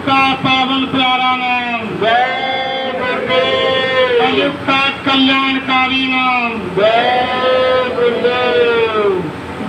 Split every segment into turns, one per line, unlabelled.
का पावन प्यारा नाम,
जय गुरुदेव,
कलयुग का कल्याणकारी नाम,
जय गुरुदेव,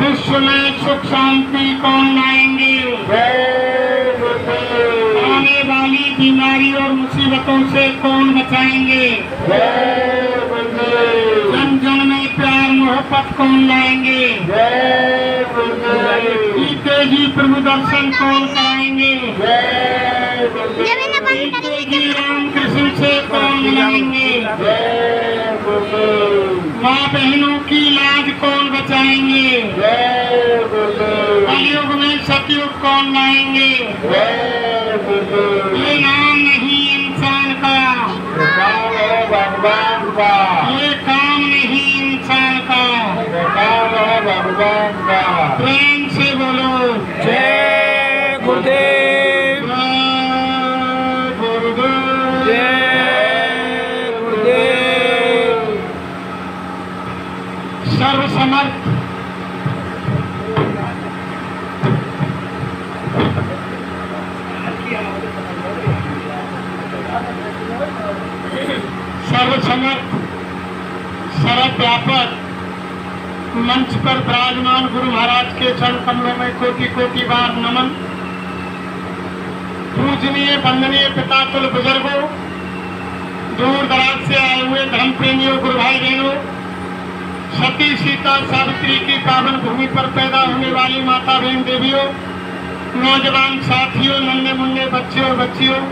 विश्व में सुख शांति कौन लाएंगे,
जय गुरुदेव,
आने वाली बीमारी और मुसीबतों से कौन बचाएंगे,
जय गुरुदेव,
जन जन में प्यार मोहब्बत कौन लाएंगे,
जय गुरुदेव,
सीते जी प्रभु दर्शन कौन कराएंगे,
जय गुरुदेव,
सीते जी राम कृष्ण से कौन मिलाएंगे,
जय गुरुदेव,
माँ बहनों की लाज कौन बचाएंगे,
जय गुरुदेव,
कलयुग में सतयुग कौन लाएंगे,
जय गुरुदेव,
ये नाम नहीं इंसान का,
काम है भगवान का,
ये काम नहीं इंसान का,
काम है भगवान का।
प्रेम से बोलो
जय गुरुदेव,
जय गुरुदेव।
जय गुरुदेव,
सर्वसमर्थ सर्वसमर्थ सर्वव्यापक मंच पर विराजमान गुरु महाराज के चरण कमलों में कोटि कोटि बार नमन। पूजनीय वंदनीय पिता तुल्य बुजुर्गों, दूर दराज से आए हुए धर्म प्रेमियों, गुरु भाई बहनों, सती सीता सावित्री की पावन भूमि पर पैदा होने वाली माता बहन देवियों, नौजवान साथियों, नन्हे मुन्ने बच्चों बच्चियों,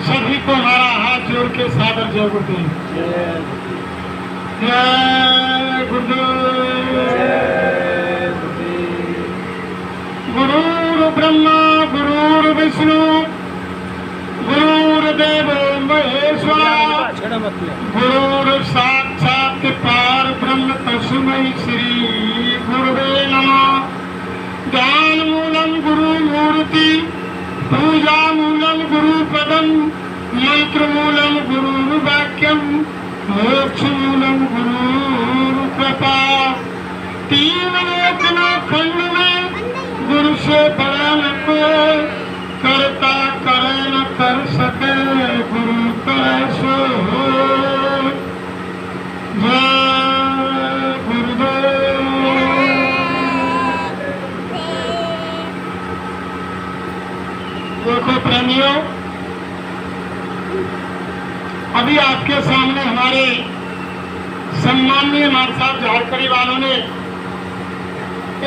सभी को हमारा हाथ जोड़ के सादर जय गुरुदेव। जय गुरुदेव। गुरुर् ब्रह्मा गुरुर् विष्णु गुरुर्देव महेश्वरा गुरुर् साक्षात् पार ब्रह्म तस्मै श्री गुरुवे नमः। ज्ञान मूलम गुरु मूर्ति, पूजा मूलम गुरु पदम, मंत्र मूलम गुरु वाक्यम, मोक्ष मूलम गुरु कृपा। तीन लोकना खंड में गुरु से बड़ा न कोई, करता करे न कर सके गुरु करे सो होय। जय गुरुदेव। देखो प्रेमियों, अभी आपके सामने हमारे सम्माननीय मार साहब झारखंडी वालों ने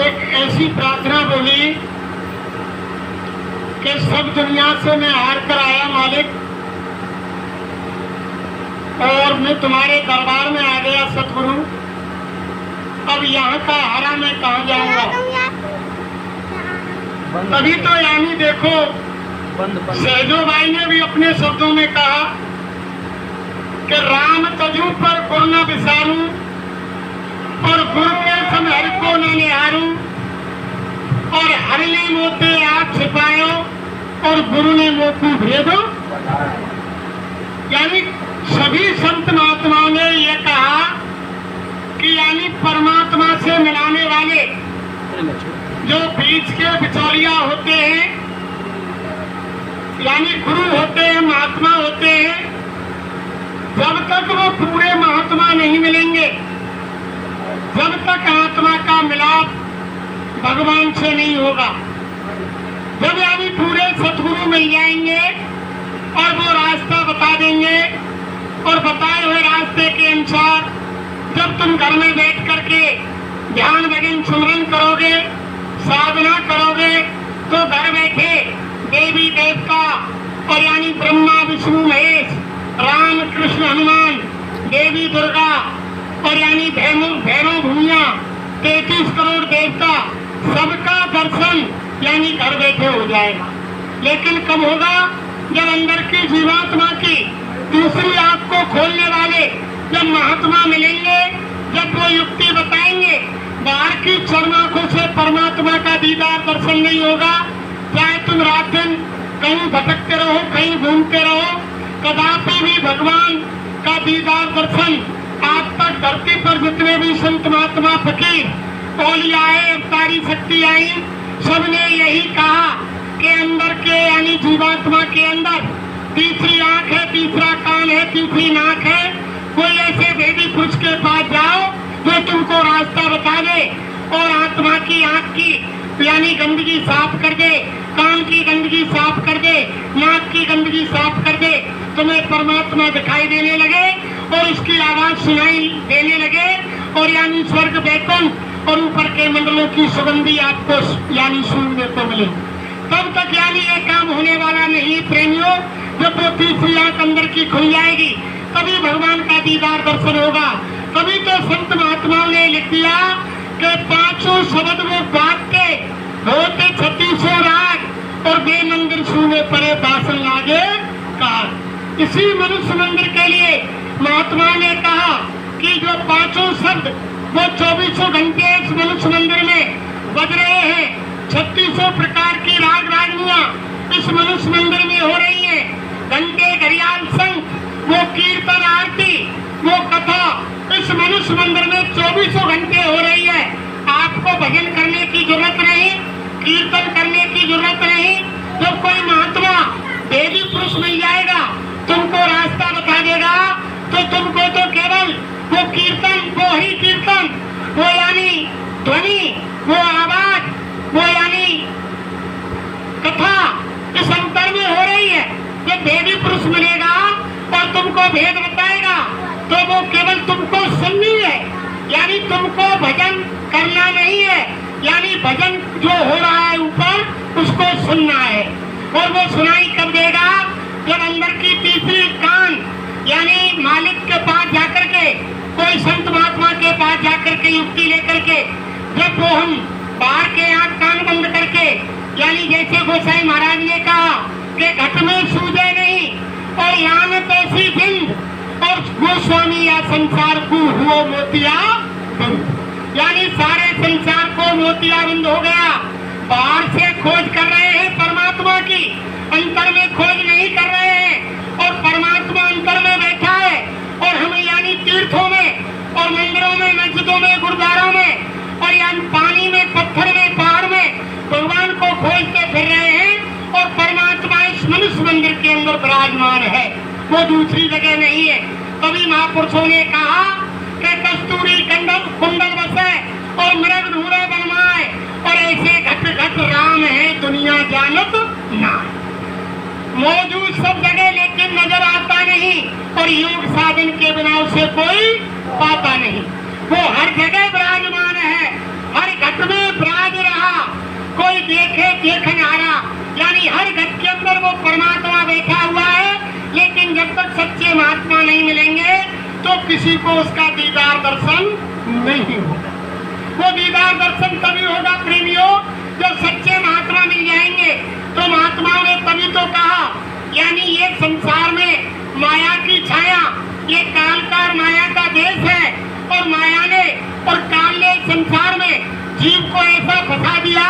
एक ऐसी प्रार्थना बोली कि सब दुनिया से मैं हार कर आया मालिक, और मैं तुम्हारे दरबार में आ गया सतगुरु। अब यहाँ का हारा मैं कहाँ जाऊंगा। तभी तो यानी देखो सहजो भाई ने भी अपने शब्दों में कहा कि राम तजू पर गुरु न विसारू, और गुरु के सम हरि को न निहारू, और हरि ने मोते आप छिपायो, और गुरु ने मोतू भेदो। यानी सभी संत महात्माओं ने यह कहा कि यानी परमात्मा से मिलाने वाले जो बीच के बिचौलिया होते हैं, यानी गुरु होते हैं, महात्मा होते हैं, जब तक वो पूरे महात्मा नहीं मिलेंगे, जब तक आत्मा का मिलाप भगवान से नहीं होगा। जब यानी पूरे सतगुरु मिल जाएंगे और वो रास्ता बता देंगे, और बताए हुए रास्ते के अनुसार जब तुम घर में बैठ करके ध्यान भजन सुमरन करोगे, साधना करोगे, तो घर बैठे देवी देवता और यानी ब्रह्मा विष्णु महेश, राम कृष्ण हनुमान, देवी दुर्गा और यानी भैरव भूमिया, 33 करोड़ देवता, सबका दर्शन यानी घर बैठे हो जाएगा। लेकिन कब होगा? जब अंदर की जीवात्मा की दूसरी आंख को खोलने वाले जब महात्मा मिलेंगे, जब वो युक्ति बताएंगे। बाहर की चरम आंखों से परमात्मा का दीदार दर्शन नहीं होगा। चाहे तुम रात दिन कहीं भटकते रहो, कहीं घूमते रहो, कदापि भी भगवान का दीदार दर्शन आज तक धरती पर जितने भी संत महात्मा फकीर औलिया आए, अवतारी शक्ति आई, सबने यही कहा के अंदर के यानी जीवात्मा के अंदर तीसरी आंख है, तीसरा कान है, तीसरी नाक है। कोई ऐसे वेदी पुरुष के पास जाओ जो तुमको रास्ता बता दे और आत्मा की आंख की यानी गंदगी साफ कर दे, कान की गंदगी साफ कर दे, नाक की गंदगी साफ कर दे, तुम्हें परमात्मा दिखाई देने लगे और उसकी आवाज सुनाई देने लगे और यानी स्वर्ग वैकुंठ और ऊपर के मंडलों की सुगंधी आपको यानी सुनने को मिले, तब तक यानी ये काम होने वाला नहीं प्रेमियों। जब वो तीसरी आंख अंदर की खुल जाएगी तभी भगवान का दीदार दर्शन होगा। तभी तो संत महात्माओं ने लिख दिया कि पांचों शब्द वो बांटते होते 3600 राग और बे मंदिर सुने पड़े बासन लागे कार। इसी मनुष्य मंदिर के लिए महात्मा ने कहा कि जो पांचों शब्द वो 24 घंटे इस मनुष्य मंदिर में बज रहे हैं, 3600 प्रकार की राग रागनियां इस मनुष्य मंदिर में हो रही है। घंटे घड़ियाल संग वो कीर्तन आरती वो कथा इस मनुष्य मंदिर में 24 घंटे हो रही है। आपको भजन करने की जरूरत नहीं, कीर्तन करने की जरूरत नहीं। जब कोई महात्मा वेदी पुरुष मिल जाएगा तुमको रास्ता बता देगा तो तुमको तो केवल वो कीर्तन, वो ही कीर्तन, वो यानी ध्वनि, वो आवाज, वो यानी कथा इस अंतर में हो रही है। जब वेदी पुरुष मिलेगा और तुमको भेद बताएगा तो वो केवल तुमको सुननी है, यानी तुमको भजन करना नहीं है, यानी भजन जो हो रहा है ऊपर उसको सुनना है। और वो सुनाई कब देगा? जब अंदर की तीसरी कान यानी मालिक के पास जाकर के, कोई संत महात्मा के पास जाकर के युक्ति लेकर के, जब वो हम बाहर के आंख कान बंद करके यानी जैसे गोसाई महाराज ने कहा कि घट में सूझे नहीं और यानत ऐसी जिंद और गोस्वामी या संसार को हुआ मोतिया बंद, यानी सारे संसार को मोतिया बंद हो गया। बाहर से खोज कर रहे हैं परमात्मा की, अंतर में खोज नहीं कर रहे हैं और परमात्मा अंतर में बैठा है और हम यानी तीर्थों में और मंदिरों में, मस्जिदों में, गुरुद्वारों में और यानी पानी में, पत्थर में, पहाड़ में भगवान को खोजते फिर रहे हैं और परमात्मा इस मनुष्य मंदिर के अंदर विराजमान है, वो दूसरी जगह नहीं है। कभी महापुरुषों ने कहा कि कस्तूरी कुंडल बसे और मृग धूरे बनवाए और ऐसे घट घट राम है दुनिया जानत ना, मौजूद सब जगह लेकिन नजर आता नहीं और योग साधन के बिना उसे कोई पाता नहीं। वो हर जगह विराजमान है, हर घट में विराज रहा, कोई देखे देखनारा, यानी हर घट के अंदर वो परमात्मा बैठा हुआ है। लेकिन जब तक सच्चे महात्मा नहीं मिलेंगे तो किसी को उसका दीदार दर्शन नहीं होगा। वो दीदार दर्शन तभी होगा प्रेमियों जब सच्चे महात्मा मिल जाएंगे। तो महात्माओं ने तभी तो कहा यानी ये संसार में माया की छाया, ये कालकार माया का देश है और माया ने और काल ने संसार में जीव को ऐसा फंसा दिया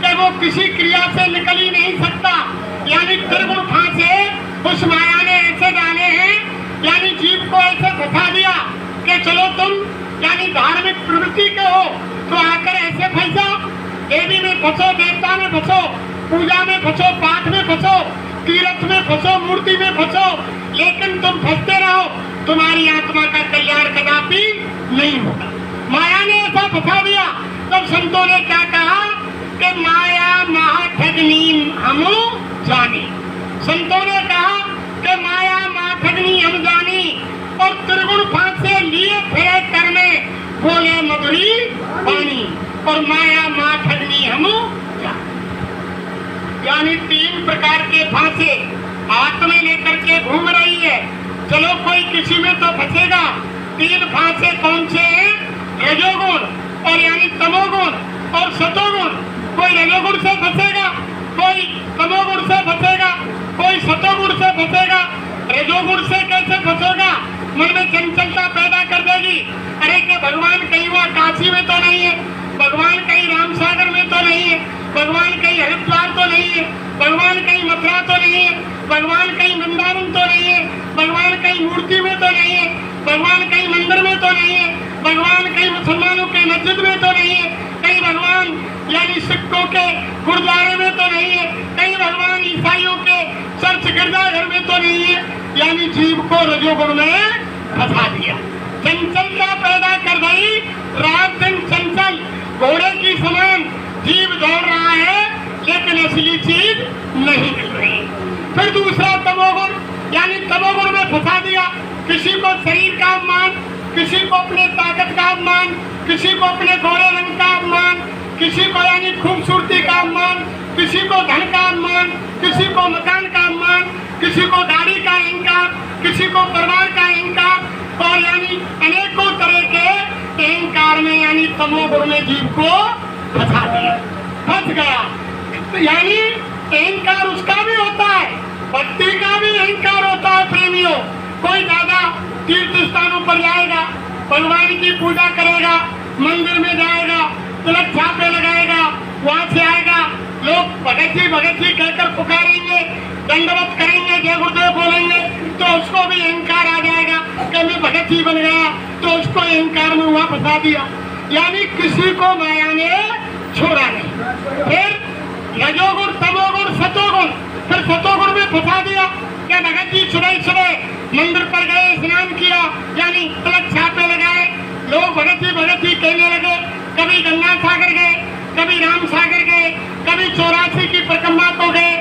कि वो किसी क्रिया से निकल ही नहीं सकता। यानी त्रिगुण फांसे उस माया ने ऐसे डाले हैं, यानी जीव को ऐसे फंसा दिया कि चलो तुम यानी धार्मिक प्रवृत्ति के हो तो आकर ऐसे फंस जाओ, देवी में फंसो, देवता में फंसो, पूजा में फंसो, पाठ में फंसो, तीर्थ में फंसो, मूर्ति में फंसो, लेकिन तुम फंसते रहो, तुम्हारी आत्मा का कल्याण कदापि नहीं होगा। माया ने ऐसा फंसा दिया। तब संतों ने क्या कहा कि माया महाठगनी हम जानी। संतों ने कहा कि माया महाठगनी हम जानी और त्रिगुण फांसे लिए फिरे कर में बोले मधुरी पानी और माया महाठगनी हम जानी। यानी तीन प्रकार के फांसे हाथ में लेकर के घूम रही है। चलो कोई किसी में तो फंसेगा। तीन फांसे कौन से हैं? रजोगुण और यानी तमोगुण और सतोगुण। कोई रजोगुण से फंसेगा, कोई तमोगुण से फंसेगा, कोई सतोगुण से फंसेगा। रजोगुण से कैसे फंसेगा? मन में चंचलता पैदा कर देगी। अरे कि भगवान कहीं वहाँ काशी में तो नहीं है, भगवान कहीं रामसागर में तो नहीं है, भगवान कहीं हरिद्वार तो नहीं है, भगवान कहीं मथुरा तो नहीं है, भगवान कहीं वृंदावन तो नहीं है, भगवान कहीं मूर्ति में तो नहीं है, भगवान कहीं मंदिर में तो नहीं है, भगवान कहीं मुसलमानों के मस्जिद में तो नहीं है, कहीं भगवान यानी सिखों के गुरुद्वारे में तो नहीं है, कहीं भगवान ईसाइयों के चर्च गिरजाघर में तो नहीं है। यानी जीव को रजोगुण में फंसा दिया, चंचलता पैदा कर गई, रात दिन चंचल घोड़े की समान जीव दौड़ रहा है, लेकिन असली चीज नहीं मिल रही। फिर दूसरा तमोगुण, यानी तमोगुण में फंसा दिया, किसी को शरीर का अपमान, किसी को अपने ताकत का अपमान, किसी को अपने गोरे रंग का अपमान, किसी को यानी खूबसूरती का अपमान, किसी को धन का अपमान, किसी को मकान का अपमान, किसी को गाड़ी का अहंकार, किसी को परिवार का अहंकार, और यानी अनेकों तरह के अहंकार में यानी तमोगुण में जीव को फंसा दिया, फंस गया। तो यानी अहंकार उसका भी होता है, भक्ति का भी अहंकार होता है प्रेमियों। कोई ज्यादा तीर्थ स्थानों पर जाएगा, भगवान की पूजा करेगा, मंदिर में जाएगा, तिलक छापे लगाएगा, वहां से आएगा, लोग भगत जी कहकर पुकारेंगे, दंडवत करेंगे, जय गुरुदेव बोलेंगे, तो उसको भी अहंकार आ जाएगा कि मैं भगत जी बन गया, तो उसको अहंकार में वहां फंसा दिया। यानी किसी को माया ने छोड़ा नहीं। फिर रजोगुण, तमोगुण, सतोगुण, फिर सतोगुण में फंसा दिया कि भगत जी सुबह मंदिर पर गए, स्नान किया, यानी तिलक छापे लगाए, लोग भगत जी कहने लगे, कभी गंगा सागर गए, कभी राम सागर गए, कभी 84 की परिक्रमा को गए,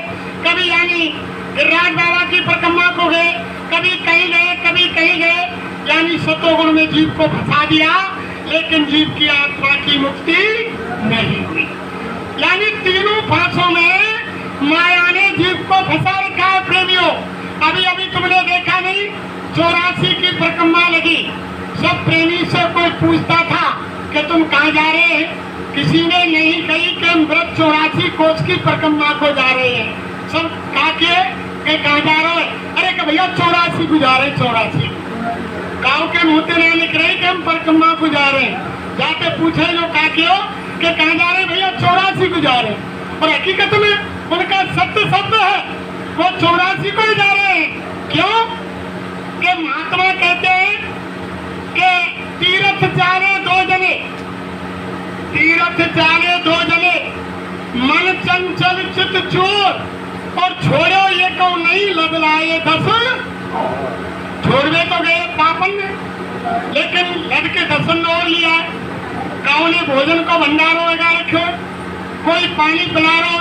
कभी यानी गिरिराज बाबा की परिक्रमा को गए, कभी कहीं गए, कभी कहीं गए, यानी सतोगुण में जीव को फंसा दिया, लेकिन जीव की आत्मा की मुक्ति नहीं हुई। यानी तीनों फांसों में माया ने जीव को फंसा रखा है प्रेमियों। अभी अभी तुमने देखा नहीं, 84 की परिक्रमा लगी, सब प्रेमी से कोई पूछता था कि तुम कहाँ जा रहे हैं, किसी ने नहीं कही कि हम व्रत 84 कोस की परिक्रमा को जा रहे हैं। सब कहा कि कहाँ जा रहे हैं, अरे कि भैया 84 को जा रहे हैं, 84 गाँव के मुँहते नहीं लिख रहे कि हम परिक्रमा को जा रहे हैं। जाके पूछे जो कहा कि कहाँ जा रहे हैं भैया, 84 को जा रहे हैं। और हकीकत में उनका सत्य शब्द है, वो 84 को ही जा रहे हैं। क्यों कि महात्मा कहते हैं कि तीर्थ चाले दो जने, तीर्थ चाले दो जने, मन चंचल चित चोर, और छोड़ो ये को नहीं लदलाए 10, छोड़ने तो गए पापन ने, लेकिन लद के दर्शन और लिया। गाँव ने भोजन को भंडारों लगा रखे, कोई पानी पिला रहा,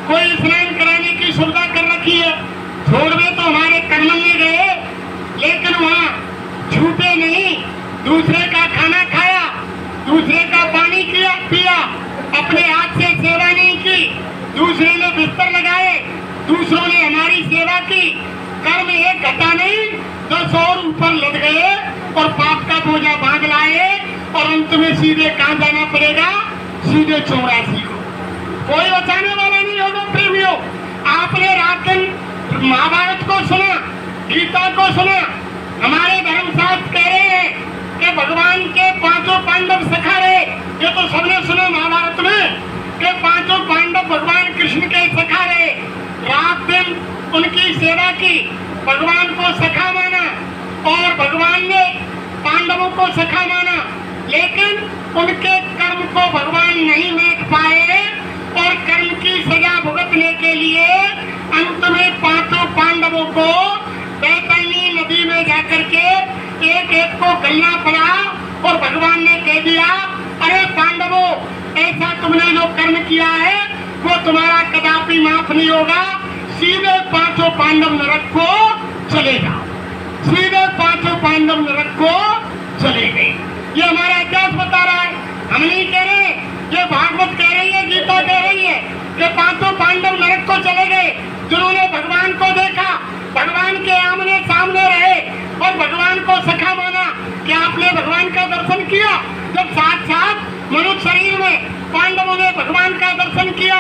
कोई स्नान कराने की सुविधा कर रखी है, छोड़ने तो हमारे कर्म में गए, लेकिन वहाँ छूटे नहीं, दूसरे का खाना खाया, दूसरे का पानी पिया, अपने हाथ से सेवा नहीं की, दूसरे ने बिस्तर लगाए, दूसरों ने हमारी सेवा की, कर्म एक घटा नहीं 10 और ऊपर लग गए और पाप का बोझा बांध लाए, और अंत में सीधे कहाँ जाना पड़ेगा, सीधे 84 को। कोई बचाने वाला नहीं होगा प्रेमियों। आपने रात दिन महाभारत को सुना, गीता को सुना, हमारे धर्मशास्त्र कह रहे हैं कि भगवान के 5 पांडव सखा रहे, ये तो सबने सुना महाभारत में कि 5 पांडव भगवान कृष्ण के सखा रहे, रात दिन उनकी सेवा की, भगवान को सखा माना, और भगवान ने पांडवों को सखा माना, लेकिन उनके कर्म को भगवान नहीं देख पाए, और कर्म की सजा भुगतने के लिए अंत में 5 पांडवों को बैतरणी नदी में जाकर के एक को गलना पड़ा, और भगवान ने कह दिया, अरे पांडवों, ऐसा तुमने जो कर्म किया है वो तुम्हारा कदापि माफ नहीं होगा, सीधे 5 पांडव नरक को चले जाओ, सीधे 5 पांडव नरक को चले गए। ये हमारा इतिहास बता रहा है, हम नहीं कह रहे, ये भागवत कह रही है, गीता कह रही है कि 5 पांडव नरक को चले गए, जिन्होंने भगवान को देखा, भगवान के आमने सामने रहे और भगवान को सखा माना। क्या आपने भगवान का दर्शन किया? जब साक्षात मनुष्य शरीर में पांडवों ने भगवान का दर्शन किया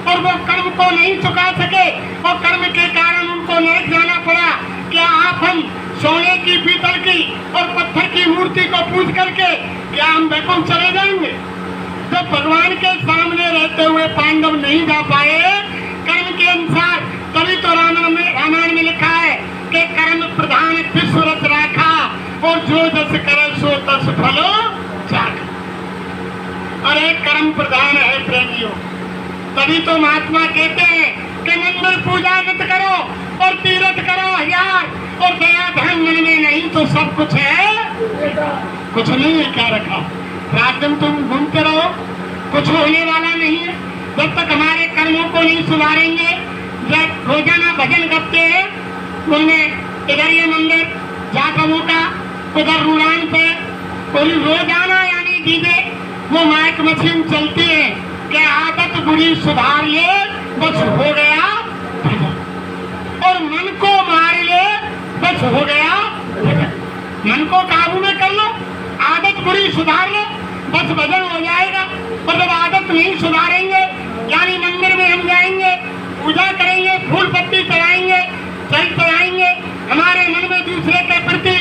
और वो कर्म को नहीं चुका सके और कर्म के कारण उनको नरक जाना पड़ा, क्या आप हम सोने की, पीतल की और पत्थर की मूर्ति को पूज करके क्या हम वैकुंठ चले जाएंगे? जब भगवान के सामने रहते हुए पांडव नहीं जा पाए कर्म के अनुसार, तभी तो रामायण विश्व रच राखा और जो जस करे सो तस फलो चाखा। और एक कर्म प्रधान है प्रेमियों, तभी तो महात्मा कहते हैं कि मंदिर पूजा मत करो और तीर्थ करो हजार और दया धन मन में नहीं तो सब कुछ है, कुछ नहीं है। क्या रखा? रात दिन तुम घूमते रहो, कुछ होने वाला नहीं है जब तक हमारे कर्मों को नहीं सुधारेंगे। जब रोजाना भजन करते हैं, उनमें इधर ये मंदिर जागमों का, उधर रूड़ान पे कोई रोजाना यानी डीजे वो माइक मशीन चलती है कि आदत बुरी सुधार ले बस हो गया भजन, और मन को मार ले बस हो गया भजन। मन को काबू में कर लो, आदत बुरी सुधार लो, बस भजन हो जाएगा। और जब आदत नहीं सुधारेंगे यानी मंदिर में हम जाएंगे, पूजा करेंगे, फूल पत्ती चढ़ाएंगे, जल चढ़ाएंगे, हमारे मन में दूसरे के प्रति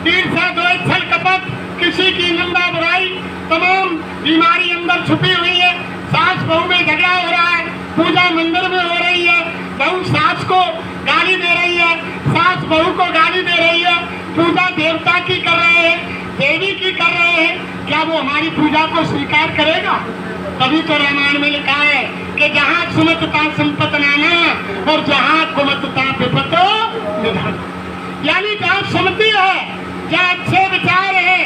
ईर्ष्या, द्वेष, छल, कपट, किसी की निंदा बुराई, तमाम बीमारी अंदर छुपी हुई है। सास बहू में झगड़ा हो रहा है, पूजा मंदिर में हो रही है, बहू सास को गाली दे रही है, सास बहू को गाली दे रही है, पूजा देवता की कर रहे हैं, देवी की कर रहे हैं, क्या वो हमारी पूजा को स्वीकार करेगा? तभी तो रामायण में लिखा है कि जहाँ सुमतता संपत नाना और जहाँ कुमतता विपत निधन। यानी जहाँ सुमति है, जहाँ अच्छे विचार है,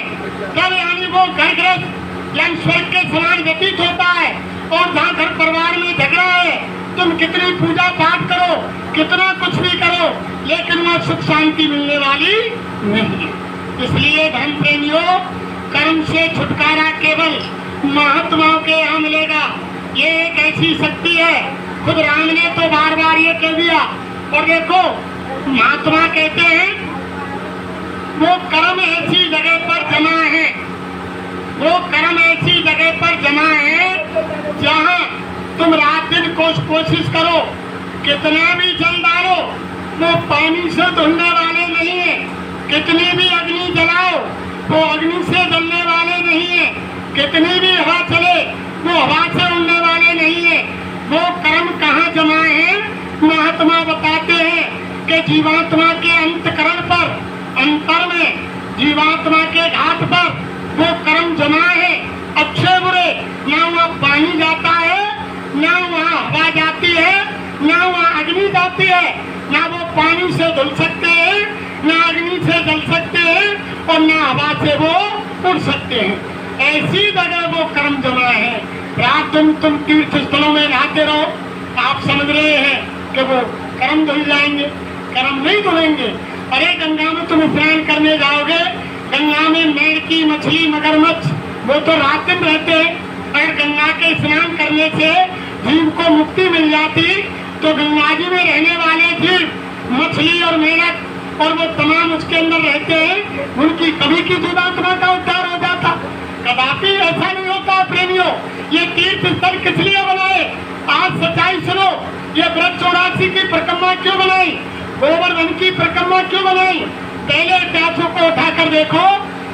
जब यानी वो घर गृहस्थ यानी स्वर्ग के समान व्यतीत होता है। और जहाँ घर परिवार में झगड़ा है, तुम कितनी पूजा पाठ करो, कितना कुछ भी करो, लेकिन वहाँ सुख शांति मिलने वाली नहीं है। इसलिए धर्म प्रेमियों, कर्म से छुटकारा केवल महात्माओं के यहाँ मिलेगा। ये एक ऐसी शक्ति है, खुद राम ने तो बार बार ये कह दिया। और देखो महात्मा कहते हैं वो कर्म ऐसी जगह पर जमा है, वो कर्म ऐसी जगह पर जमा है जहाँ तुम रात दिन कोशिश करो, कितना भी जल डालो वो पानी से धुलने वाले नहीं है, कितनी भी अग्नि जलाओ वो अग्नि से जलने वाले नहीं है, कितनी भी हवा चले वो हवा से उड़ने वाले नहीं है। वो कर्म कहाँ जमा है? महात्मा बताते हैं कि जीवात्मा के अंतकरण पर, अंतर में जीवात्मा के घाट पर वो कर्म जमा है। अच्छे बुरे, ना वहाँ पानी जाता है, ना वहाँ हवा जाती है, ना वहाँ अग्नि जाती है, ना वो पानी से धुल सकते हैं, ना अग्नि से जल सकते हैं, और ना हवा से वो उड़ सकते हैं। ऐसी जगह वो कर्म जमा है। रात दिन तुम तीर्थ स्थलों में रहते रहो, आप समझ रहे हैं कि वो कर्म धुल जाएंगे, कर्म नहीं धुलेंगे। अरे गंगा में तुम स्नान करने जाओगे, गंगा में मेढकी, मछली, मगरमच्छ वो तो रात दिन रहते हैं। अगर गंगा के स्नान करने से जीव को मुक्ति मिल जाती तो गंगा जी में रहने वाले जीव, मछली और मेढक और वो तमाम उसके अंदर रहते हैं, उनकी कभी की जीवात्मा का उद्धार हो जाता। कदापि ऐसा नहीं होता प्रेमियों। ये तीर्थ स्थल किस लिए बनाए? आज सच्चाई सुनो, ये व्रत 84 की परिक्रमा क्यों बनाई, गोवर्धन की परिक्रमा क्यों बनाई? पहले इतिहासों को उठाकर देखो।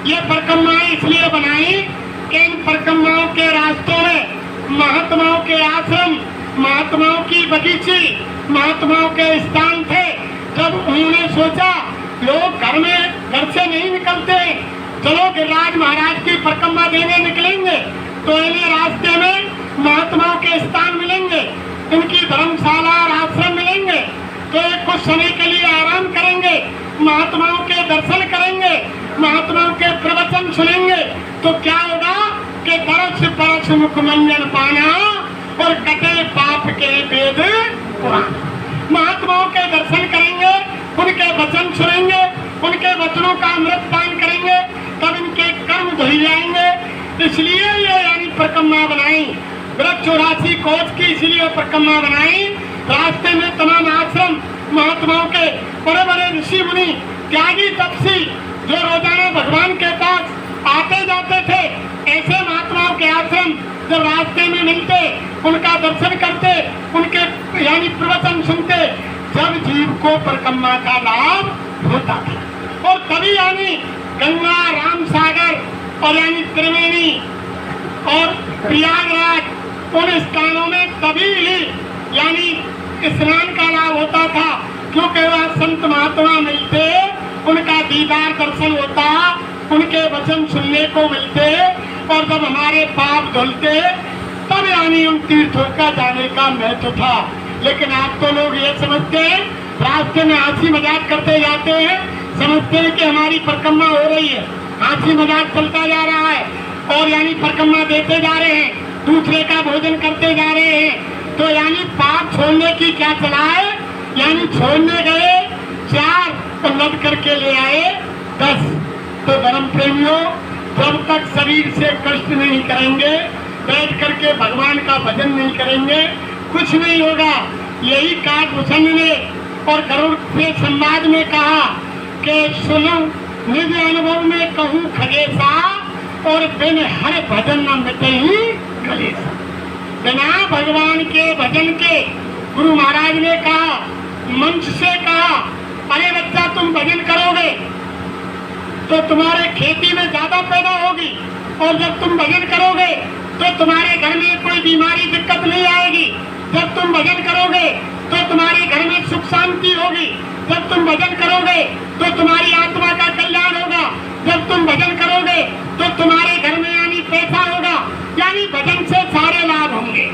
ये परिक्रमाएं इसलिए बनाई कि इन परिक्रमाओं के रास्तों में महात्माओं के आश्रम, महात्माओं की बगीची, महात्माओं के स्थान थे। जब उन्होंने सोचा लोग घर से नहीं निकलते, चलो गिरिराज महाराज की परिक्रमा देने निकलेंगे तो इन्हें रास्ते में महात्माओं के स्थान मिलेंगे, इनकी धर्मशाला और आश्रम मिलेंगे, तो एक कुछ समय के लिए आराम करेंगे, महात्माओं के दर्शन करेंगे, महात्माओं के प्रवचन सुनेंगे, तो क्या होगा कि दरस परस मुखमंजन पाना और कटे पाप के वेद पुराण। महात्माओं के दर्शन करेंगे, उनके वचन सुनेंगे, उनके वचनों का अमृत पान करेंगे, तब इनके कर्म धुल जाएंगे। इसलिए ये यानी परिक्रमा बनाई, व्रत 84 कोस की इसलिए परिक्रमा बनाई। रास्ते में तमाम आश्रम महात्माओं के बड़े बड़े ऋषि मुनि, त्यागी, तपसी जो रोजाना भगवान के पास आते जाते थे, ऐसे महात्माओं के आश्रम जब रास्ते में मिलते, उनका दर्शन करते, उनके यानी प्रवचन सुनते, जब जीव को परिक्रमा का लाभ होता था। और तभी यानी गंगा, राम सागर और यानी त्रिवेणी और प्रयागराज उन स्थानों में तभी ही यानी स्नान का लाभ होता था, क्योंकि वह संत महात्मा मिलते, उनका दीदार दर्शन होता, उनके वचन सुनने को मिलते, और जब हमारे पाप धुलते तब यानी उन तीर्थों का जाने का महत्व था। लेकिन आप तो लोग ये समझते हैं, रास्ते में हंसी मजाक करते जाते हैं, समझते हैं कि हमारी परिक्रमा हो रही है, हंसी मजाक चलता जा रहा है, और यानी परिक्रमा देते जा रहे हैं, दूसरे का भोजन करते जा रहे हैं। तो यानी पाप छोड़ने की क्या चला है, यानी छोड़ने गए 4 तो लद करके ले आए 10। तो धर्म प्रेमियों, जब तक शरीर से कष्ट नहीं करेंगे, बैठ करके भगवान का भजन नहीं करेंगे, कुछ नहीं होगा। यही काकभूषण ने और गरुड़ के संवाद में कहा कि सुनो निज अनुभव में कहूँ खगेशा, और बिन हर भजन न मिटे ही कलेशा। बिना भगवान के भजन के, गुरु महाराज ने कहा, मंच से कहा, अरे बच्चा तुम भजन करोगे तो तुम्हारे खेती में ज्यादा पैदा होगी, और जब तुम भजन करोगे तो तुम्हारे घर में कोई बीमारी दिक्कत नहीं आएगी। जब तुम भजन करोगे तो तुम्हारे घर में सुख शांति होगी। जब तुम भजन करोगे तो तुम्हारी आत्मा का कल्याण होगा। जब तुम भजन करोगे तो तुम्हारे घर में यानी पैसा होगा, यानी भजन से सारे लाभ होंगे।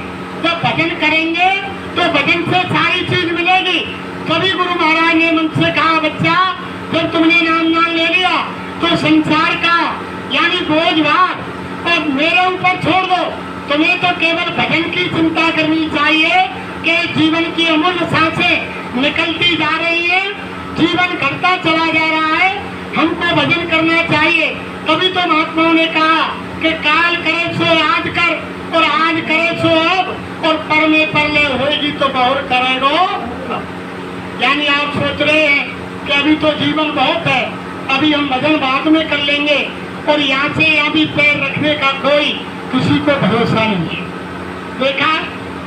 जब भजन करेंगे तो भजन से सारी चीज मिलेगी। कभी गुरु महाराज ने मुझसे कहा, बच्चा जब तुमने नाम ले लिया तो संसार का यानी बोझ भार और मेरे ऊपर छोड़ दो। तुम्हें तो केवल भजन की चिंता करनी चाहिए कि जीवन की अमूल्य सांसें निकलती जा रही है, जीवन घटता चला जा रहा है, हमको भजन करना चाहिए। तभी तो महात्माओं ने कहा कि काल करे सो आज कर, और आज करे सो अब, और पर में परले होगी तो बहुर करेगो। यानी आप सोच रहे हैं कि अभी तो जीवन बहुत है, अभी हम भजन बाद में कर लेंगे, और यहाँ से अभी पैर रखने का कोई किसी को भरोसा नहीं है। देखा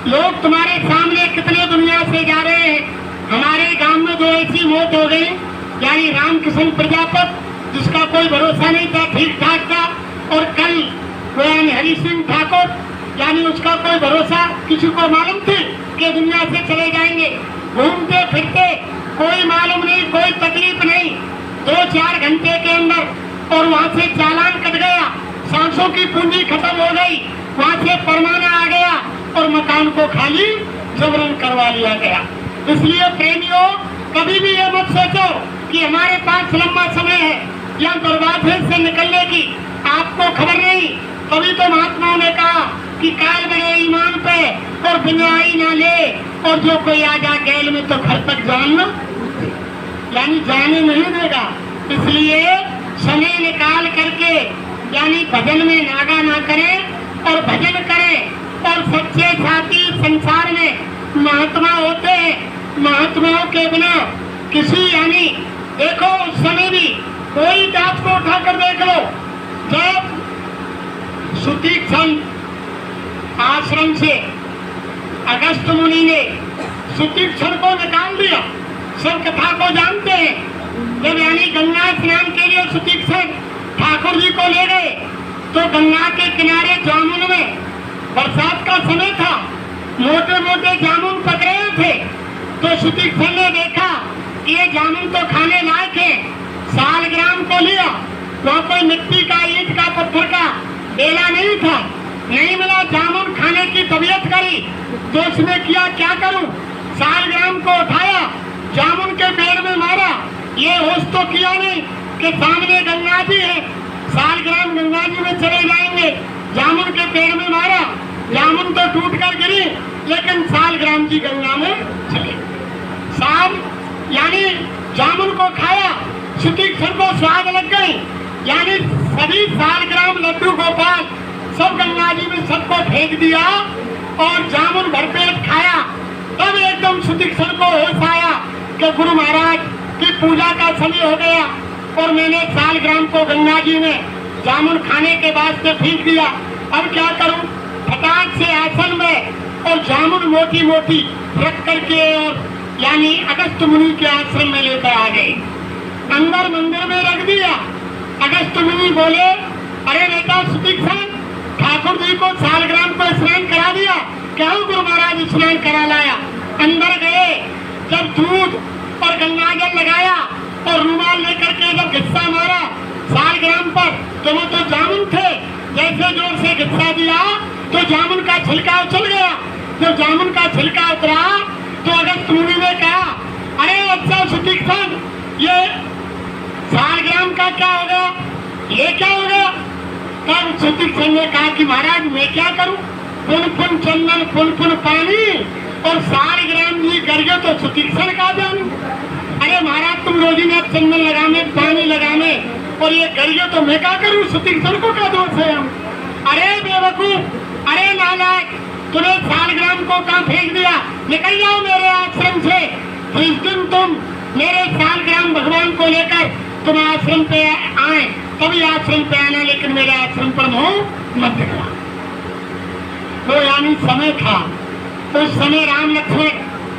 लोग तुम्हारे सामने कितने दुनिया से जा रहे हैं। हमारे गांव में जो ऐसी मौत हो गई, यानी रामकिशन प्रजापत, जिसका कोई भरोसा नहीं था, ठीक ठाक था, और कल यानी हरि सिंह ठाकुर, यानी उसका कोई भरोसा, किसी को मालूम थी कि दुनिया से चले जाएंगे। घूमते फिरते कोई मालूम नहीं, कोई तकलीफ नहीं, 2-4 घंटे के अंदर, और वहाँ से चालान कट गया, सांसों की पूंजी खत्म हो गई, वहाँ से परमाना आ गया, और मकान को खाली जबरन करवा लिया गया। इसलिए प्रेमियों, कभी भी ये मत सोचो कि हमारे पास लंबा समय है या दरवाजे से निकलने की, आपको खबर नहीं। तभी तो महात्माओं ने कहा कि काल बने ईमान पे और बिनाई ना ले, और जो कोई आ जा गैल में तो घर तक जान यानी जाने नहीं देगा। इसलिए समय निकाल करके यानी भजन में नागा ना करें और भजन करें। और सच्चे साथी संसार में महात्मा होते हैं, महात्माओं के बिना किसी यानी देखो उस समय भी कोई जात को उठाकर देख लो, जब सुतीक्षण आश्रम से अगस्त मुनि ने सुतीक्षण को निकाल दिया, सब कथा को जानते हैं। जब यानी गंगा स्नान के लिए सुतीक्षण ठाकुर जी को ले गए तो गंगा के किनारे जामुन में बरसात का समय था, मोटे मोटे जामुन पक रहे थे। तो सुतीक्षण ने देखा कि ये जामुन तो खाने लायक है, सालग्राम को लिया, वहाँ कोई मिट्टी का, ईंट का, पत्थर का बेला नहीं था, नहीं मिला, जामुन खाने की तबीयत करी। तो उसने किया क्या करूं, सालग्राम को उठाया, जामुन के पेड़ में मारा। ये होश तो किया नहीं कि सामने गंगा जी है, सालग्राम गंगा जी में चले जाएंगे। जामुन के पेड़ में मारा, जामुन तो टूट कर गिरी, लेकिन सालग्राम जी गंगा में चले। साल यानी जामुन को खाया, सुतीक्षण को स्वाद लग गई, यानी सभी सालग्राम लड्डू गोपाल सब गंगा जी में सबको फेंक दिया और जामुन भरपेट खाया। तब एकदम सुतीक्षण को होश आया कि गुरु महाराज की पूजा का समय हो गया और मैंने सालग्राम को गंगा जी में जामुन खाने के बाद से फेंक दिया। अब क्या करूं? फटाक से आसन में और जामुन मोटी मोटी रख करके और यानी अगस्त मुनि के आश्रम में लेकर आ गए, अंदर मंदिर में रख दिया। अगस्त मुनि बोले, अरे बेटा सुतीक्षण, ठाकुर जी को सालग्राम को स्नान करा दिया, क्या गुरु महाराज स्नान करा लाया। अंदर गए, जब दूध और गंगा जल लगाया और रुमाल लेकर के जब घिस्सा मारा सालग्राम पर तो वो तो जामुन थे, जैसे जोर से घिस्सा दिया तो जामुन का छिलका उछल गया। जब जामुन का छिलका उतरा तो अगस्त मुनि ने कहा, अरे अच्छा सुतीक्षण, ये सालग्राम का क्या हो गया, ये क्या हो गया? तब सुतीक्षण ने कहा कि महाराज मैं क्या करूं, पुन पुन चंदन पुन पुन पानी और सालग्राम जी गरियो तो सुतीक्षण का जानू। अरे महाराज तुम रोजी ने चंदन लगाने पानी लगाने और ये गरियो तो मैं क्या करूं, सुतीक्षण को क्या दोष है हम? अरे बेवकूफ, अरे नालायक, तूने सालग्राम को कहाँ फेंक दिया, निकल जाओ मेरे आश्रम से। जिस दिन तुम मेरे सालग्राम भगवान को लेकर तुम आश्रम पे आए तभी आश्रम पे आना, लेकिन मेरे आश्रम पर मुंह मत दिखला। तो यानी समय था, उस समय राम लक्ष्मण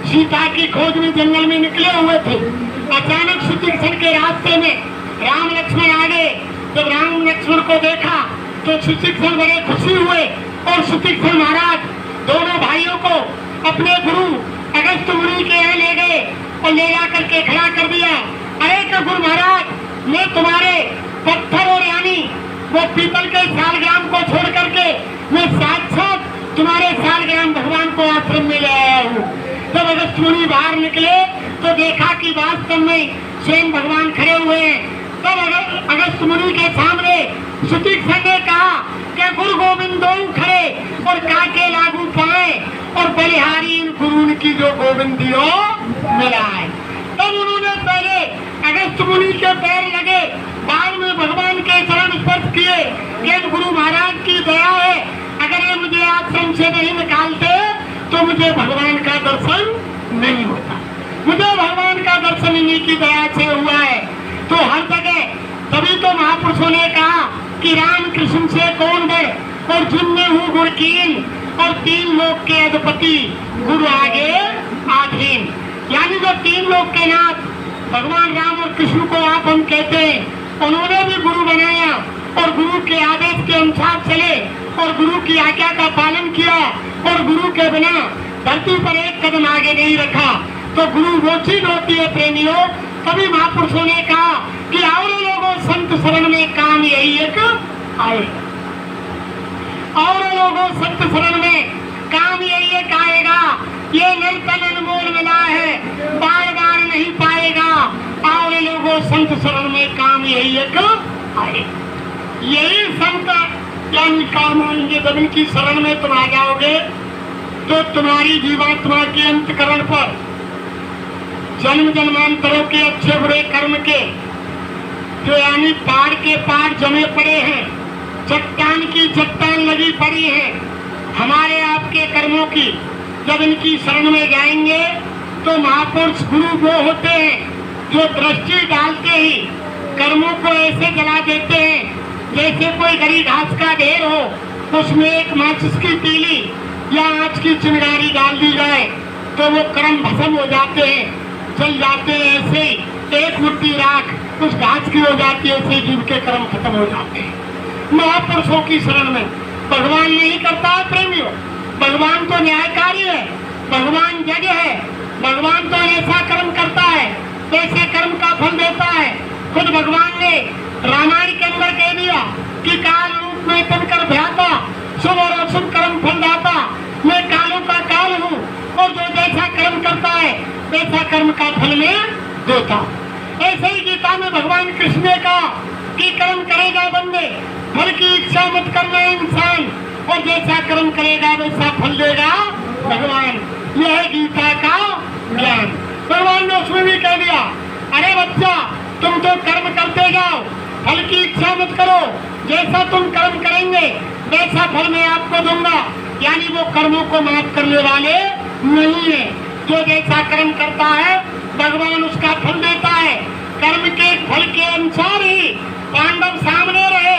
सीता की खोज में जंगल में निकले हुए थे। अचानक सुतीक्षण के रास्ते में राम लक्ष्मण आ गए। जब राम लक्ष्मण को देखा तो सुतीक्षण बड़े खुशी हुए और सुतीक्षण महाराज दोनों भाइयों को अपने गुरु अगस्त मुनि के यहाँ ले गए और ले जाकर के खड़ा कर दिया। अरे गुरु महाराज, मैं तुम्हारे पत्थर और यानी वो पीतल के सालग्राम को छोड़ करके मैं साक्षात तुम्हारे सालग्राम भगवान को आश्रम में ले आया हूँ। जब अगस्त मुनि बाहर निकले तो देखा कि वास्तव में स्वयं भगवान खड़े हुए हैं। तब अगस्त मुनि के सामने सुतीक्षण ने कहा कि गुरु गोविंद दो खड़े और काके लागू पाए और बलिहारी गुरु की जो गोविंदियो मिला है। तब उन्होंने पहले अगस्त मुनि के पैर लगे, बाद में भगवान के चरण स्पर्श किए कि गुरु महाराज की दया है, अगर ये मुझे आश्रम से नहीं निकालते तो मुझे भगवान का दर्शन नहीं होता। मुझे भगवान का दर्शन इन्हीं की दया से हुआ है। तो हर जगह तभी तो महापुरुषों ने कहा कि राम कृष्ण से कौन बड़ और जिनमें हूँ गुण कीन और तीन लोक के अधिपति गुरु आगे आधीन। यानी जो तीन लोक के नाथ भगवान राम और कृष्ण को आप हम कहते हैं, उन्होंने भी गुरु बनाया और गुरु के आदेश के अनुसार चले और गुरु की आज्ञा का पालन किया और गुरु के बिना धरती पर एक कदम आगे नहीं रखा। तो गुरु वो चीज होती है प्रेमियों। तभी महापुरुषों ने कहा कि आओ लोगों संत शरण में काम यही एक आए, और लोगों संत शरण में काम यही एक आएगा। ये नर्तन अनमोल मिला है, बार बार नहीं पाएगा। और लोगों संत शरण में काम यही एक आए, यही संत यानी काम आएंगे। जब इनकी शरण में तुम आ जाओगे तो तुम्हारी जीवात्मा के अंतकरण पर जन्म जन्मांतरों के अच्छे बुरे कर्म के जो यानी पार के पार जमे पड़े हैं, चट्टान की चट्टान लगी पड़ी है हमारे आपके कर्मों की, जब इनकी शरण में जाएंगे तो महापुरुष गुरु वो होते हैं जो दृष्टि डालते ही कर्मों को ऐसे जला देते हैं जैसे कोई गरी घास का ढेर हो, उसमें एक माचिस की तीली या आँच की चिंगारी डाल दी जाए तो वो कर्म भस्म हो जाते हैं, जल जाते हैं। ऐसे एक मुट्ठी राख उस घास की हो जाती है, ऐसे जीव के कर्म खत्म हो जाते हैं। महापुरुषों की शरण में भगवान नहीं करता है प्रेमियों। भगवान तो न्यायकारी है, भगवान जज है, भगवान तो ऐसा कर्म करता है वैसे कर्म का फल देता है। खुद भगवान ने रामायण के अंदर कह दिया कि काल रूप में तनकर भ्राता शुभ और अशुभ कर्म फल दाता, मैं कालों का काल हूँ और जो जैसा कर्म करता है वैसा कर्म का फल में देता। ऐसे ही गीता में भगवान कृष्ण ने कहा कि कर्म करेगा बंदे, फल की इच्छा मत करना इंसान, और जैसा कर्म करेगा वैसा फल देगा भगवान। यह है गीता का ज्ञान। भगवान ने उसमें भी कह दिया, अरे बच्चा तुम तो कर्म करते जाओ, फल की इच्छा मत करो, जैसा तुम कर्म करेंगे वैसा फल मैं आपको दूंगा। यानी वो कर्मों को माफ करने वाले नहीं है। जो जैसा कर्म करता है भगवान उसका फल देता है। कर्म के फल के अनुसार ही पांडव सामने रहे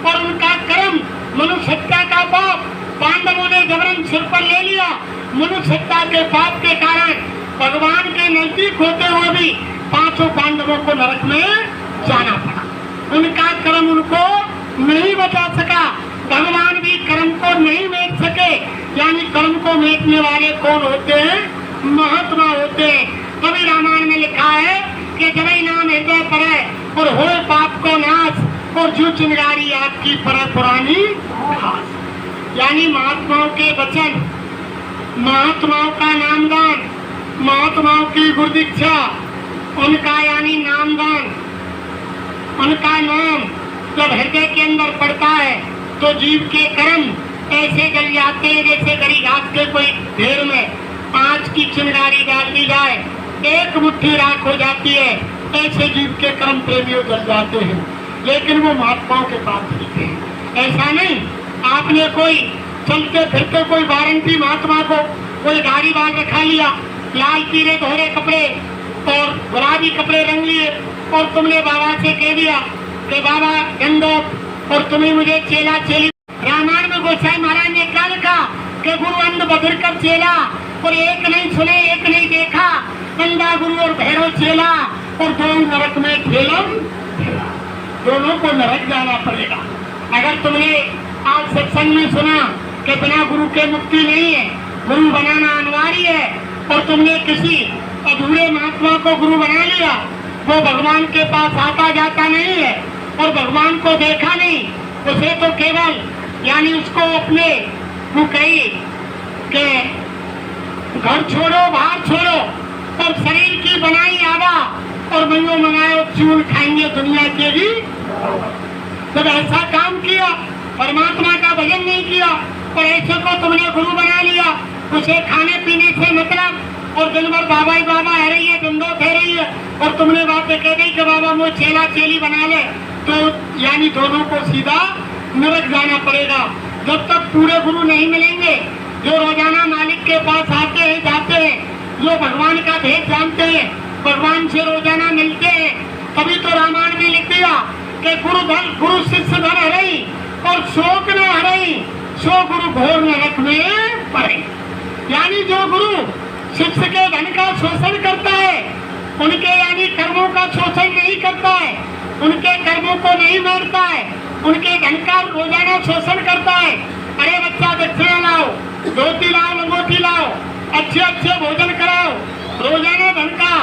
और उनका कर्म मनुष्य हत्या का पाप पांडवों ने जबरन सिर पर ले लिया। मनुष्य हत्या के पाप के कारण भगवान के नजदीक होते हुए भी पांचों पांडवों को नरक में जाना पड़ा। उनका कर्म उनको नहीं बचा सका, भगवान भी कर्म को नहीं मेट सके। यानी कर्म को मेटने वाले कौन होते हैं? महात्मा होते हैं। कभी रामायण में लिखा है कि जब नाम हृदय क्यों चिंगारी आपकी पर पुरानी घास। यानी महात्माओं के वचन, महात्माओं का नामदान, महात्माओं की गुरुदीक्षा, उनका यानी नामदान, उनका नाम जब हृदय के अंदर पड़ता है तो जीव के कर्म ऐसे जल जाते हैं जैसे गरी घास के कोई ढेर में 5 की चिंगारी डाल दी जाए, 1 मुट्ठी राख हो जाती है। ऐसे जीव के कर्म प्रेमियों जल जाते हैं, लेकिन वो महात्माओं के पास रहते हैं। ऐसा नहीं आपने कोई चलते फिरते कोई वारंटी महात्मा को कोई गाड़ी बाल रखा लिया, लाल पीले दोहरे कपड़े और गुलाबी कपड़े रंग लिए और तुमने बाबा से कह दिया कि बाबा गंदो और तुम्हें मुझे चेला चेली। रामायण में गोसाई महाराज ने क्या लिखा कि गुरु अंध बधिर कर चेला, और एक नहीं सुने एक नहीं देखा, अंधा गुरु और भैरव चेला, और दोनों नरक में ठेलम, दोनों को नरक जाना पड़ेगा। अगर तुमने आज सत्संग में सुना कि बिना गुरु के मुक्ति नहीं है, गुरु बनाना अनिवार्य है, और तुमने किसी अधूरे महात्मा को गुरु बना लिया, वो भगवान के पास आता जाता नहीं है और भगवान को देखा नहीं, उसे तो केवल यानी उसको अपने वो कही कि घर छोड़ो बाहर छोड़ो और शरीर की बनाई आवा और मंगो मंगाए चूल खाएंगे दुनिया के भी। जब ऐसा काम किया, परमात्मा का भजन नहीं किया और ऐसे को तुमने गुरु बना लिया, उसे खाने पीने से मतलब, और दिन भर बाबा ही बाबा है रही है, धंधो कह रही है, और तुमने बातें कह दी कि बाबा वो चेला चेली बना ले, तो यानी दोनों को सीधा नरक जाना पड़ेगा। जब तक पूरे गुरु नहीं मिलेंगे, जो रोजाना मालिक के पास आते हैं जाते हैं, जो भगवान का भेद जानते हैं, भगवान से रोजाना मिलते हैं, तभी तो रामायण में लिख दिया कि गुरु शिष्य धन हरई और शोक न हरई, सो गुरु घोर नरक में पड़े। यानी जो गुरु शिष्य के धन का शोषण करता है, उनके यानी कर्मों का शोषण नहीं करता है, उनके कर्मों को नहीं मारता है, उनके धन का रोजाना शोषण करता है। अरे बच्चा दक्षिणा लाओ, धोती लाओ, लंगोटी लाओ, अच्छे अच्छे भोजन कराओ, रोजाना धन का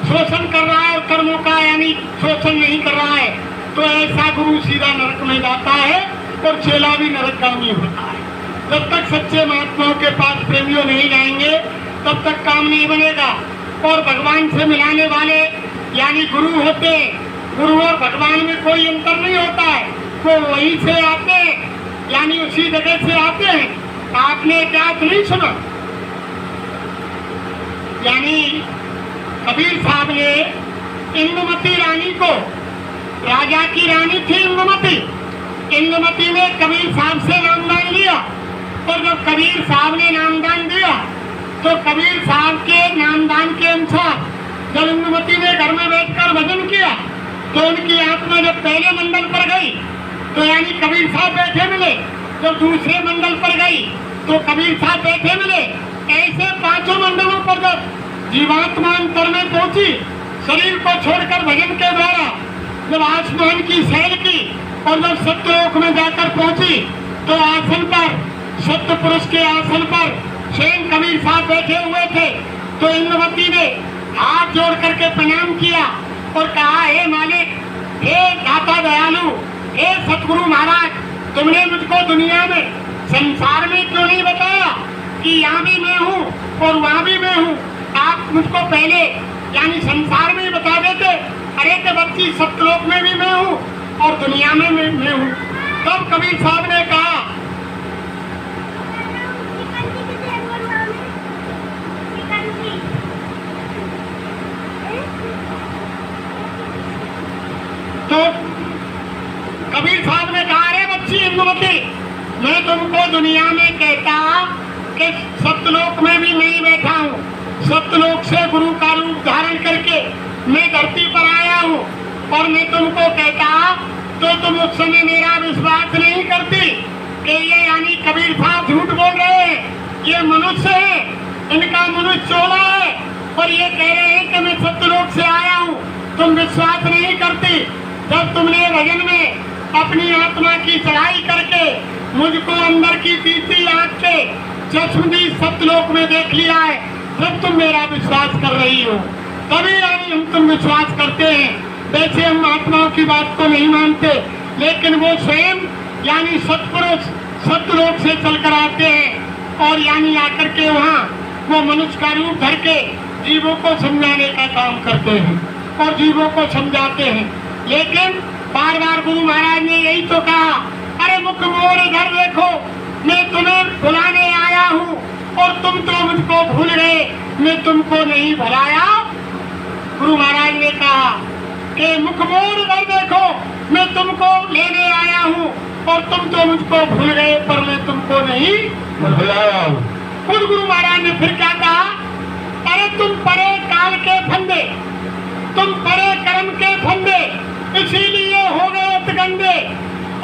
शोषण कर रहा है और कर्मों का यानी शोषण नहीं कर रहा है, तो ऐसा गुरु सीधा नरक में जाता है और चेला भी नरकगामी होता है। जब तक सच्चे महात्माओं के पास प्रेमियों नहीं जाएंगे तब तक काम नहीं बनेगा। और भगवान से मिलाने वाले यानी गुरु होते, गुरु और भगवान में कोई अंतर नहीं होता है, वो वहीं से आते हैं, यानी उसी जगह से आते हैं। आपने क्या नहीं सुना, यानी कबीर साहब ने इंदुमती रानी को, राजा की रानी थी इंदुमती, इंदुमती ने कबीर साहब से नामदान लिया, और जब कबीर साहब ने नामदान दिया तो कबीर साहब के नामदान के अनुसार जब इंदुमती ने घर में बैठकर भजन किया तो उनकी आत्मा जब पहले मंडल पर गई तो यानी कबीर साहब बैठे मिले, जब दूसरे मंडल पर गई तो कबीर साहब बैठे मिले। ऐसे 5 मंडलों पर जब जीवात्मा अंतर में पहुंची, शरीर को छोड़कर भजन के द्वारा जब आसमान की सैर की और जब सत्यलोक में जाकर पहुंची तो आसन पर, सत्य पुरुष के आसन पर स्वयं कबीर साहब बैठे हुए थे। तो इंद्रवती ने हाथ जोड़ करके प्रणाम किया और कहा, हे मालिक, हे दाता दयालु, हे सतगुरु महाराज, तुमने मुझको दुनिया में संसार में क्यों नहीं बताया कि यहाँ भी मैं हूँ और वहाँ भी मैं हूँ। आप मुझको पहले यानी संसार में ही बता देते, अरे के बच्ची सतलोक में भी मैं हूँ और दुनिया में मैं हूँ। तब कबीर साहब ने कहा, तो कबीर साहब ने कहा, अरे बच्ची इंदुमती, मैं तुमको दुनिया में कहता कि सत्यलोक में भी नहीं बैठा हूँ, सत्यलोक से गुरु का रूप धारण करके मैं धरती पर आया हूँ, और मैं तुमको कहता तो तुम उस समय मेरा विश्वास नहीं करती कि ये यानी कबीर साहब झूठ बोल रहे हैं, ये मनुष्य है, इनका मनुष्य चोला है, और ये कह रहे हैं कि मैं सत्यलोक से आया हूँ, तुम विश्वास नहीं करती। जब तुमने भजन में अपनी आत्मा की चढ़ाई करके मुझको अंदर की तीसरी आंख से चश्मदीद सत्यलोक में देख लिया है, जब तुम मेरा विश्वास कर रही हो, तभी यानी हम तुम विश्वास करते हैं। वैसे हम महात्माओं की बात को नहीं मानते, लेकिन वो स्वयं यानी सत्पुरुष सत्यलोक से चलकर आते हैं और यानी आकर के वहाँ वो मनुष्य का रूप धर के जीवों को समझाने का काम करते हैं और जीवों को समझाते हैं। लेकिन बार बार गुरु महाराज ने यही तो कहा, अरे मुख मोर इधर देखो, मैं तुम्हें बुलाने आया हूँ और तुम तो मुझको भूल गए, मैं तुमको नहीं भुलाया। गुरु महाराज ने कहा कि मुख मोर इधर देखो, मैं तुमको लेने आया हूँ और तुम तो मुझको भूल गए, पर मैं तुमको नहीं
बुलाया हूँ।
खुद गुरु महाराज ने फिर क्या कहा, अरे तुम परे काल के फंदे, तुम परे कर्म के फंदे, इसीलिए हो गए गंदे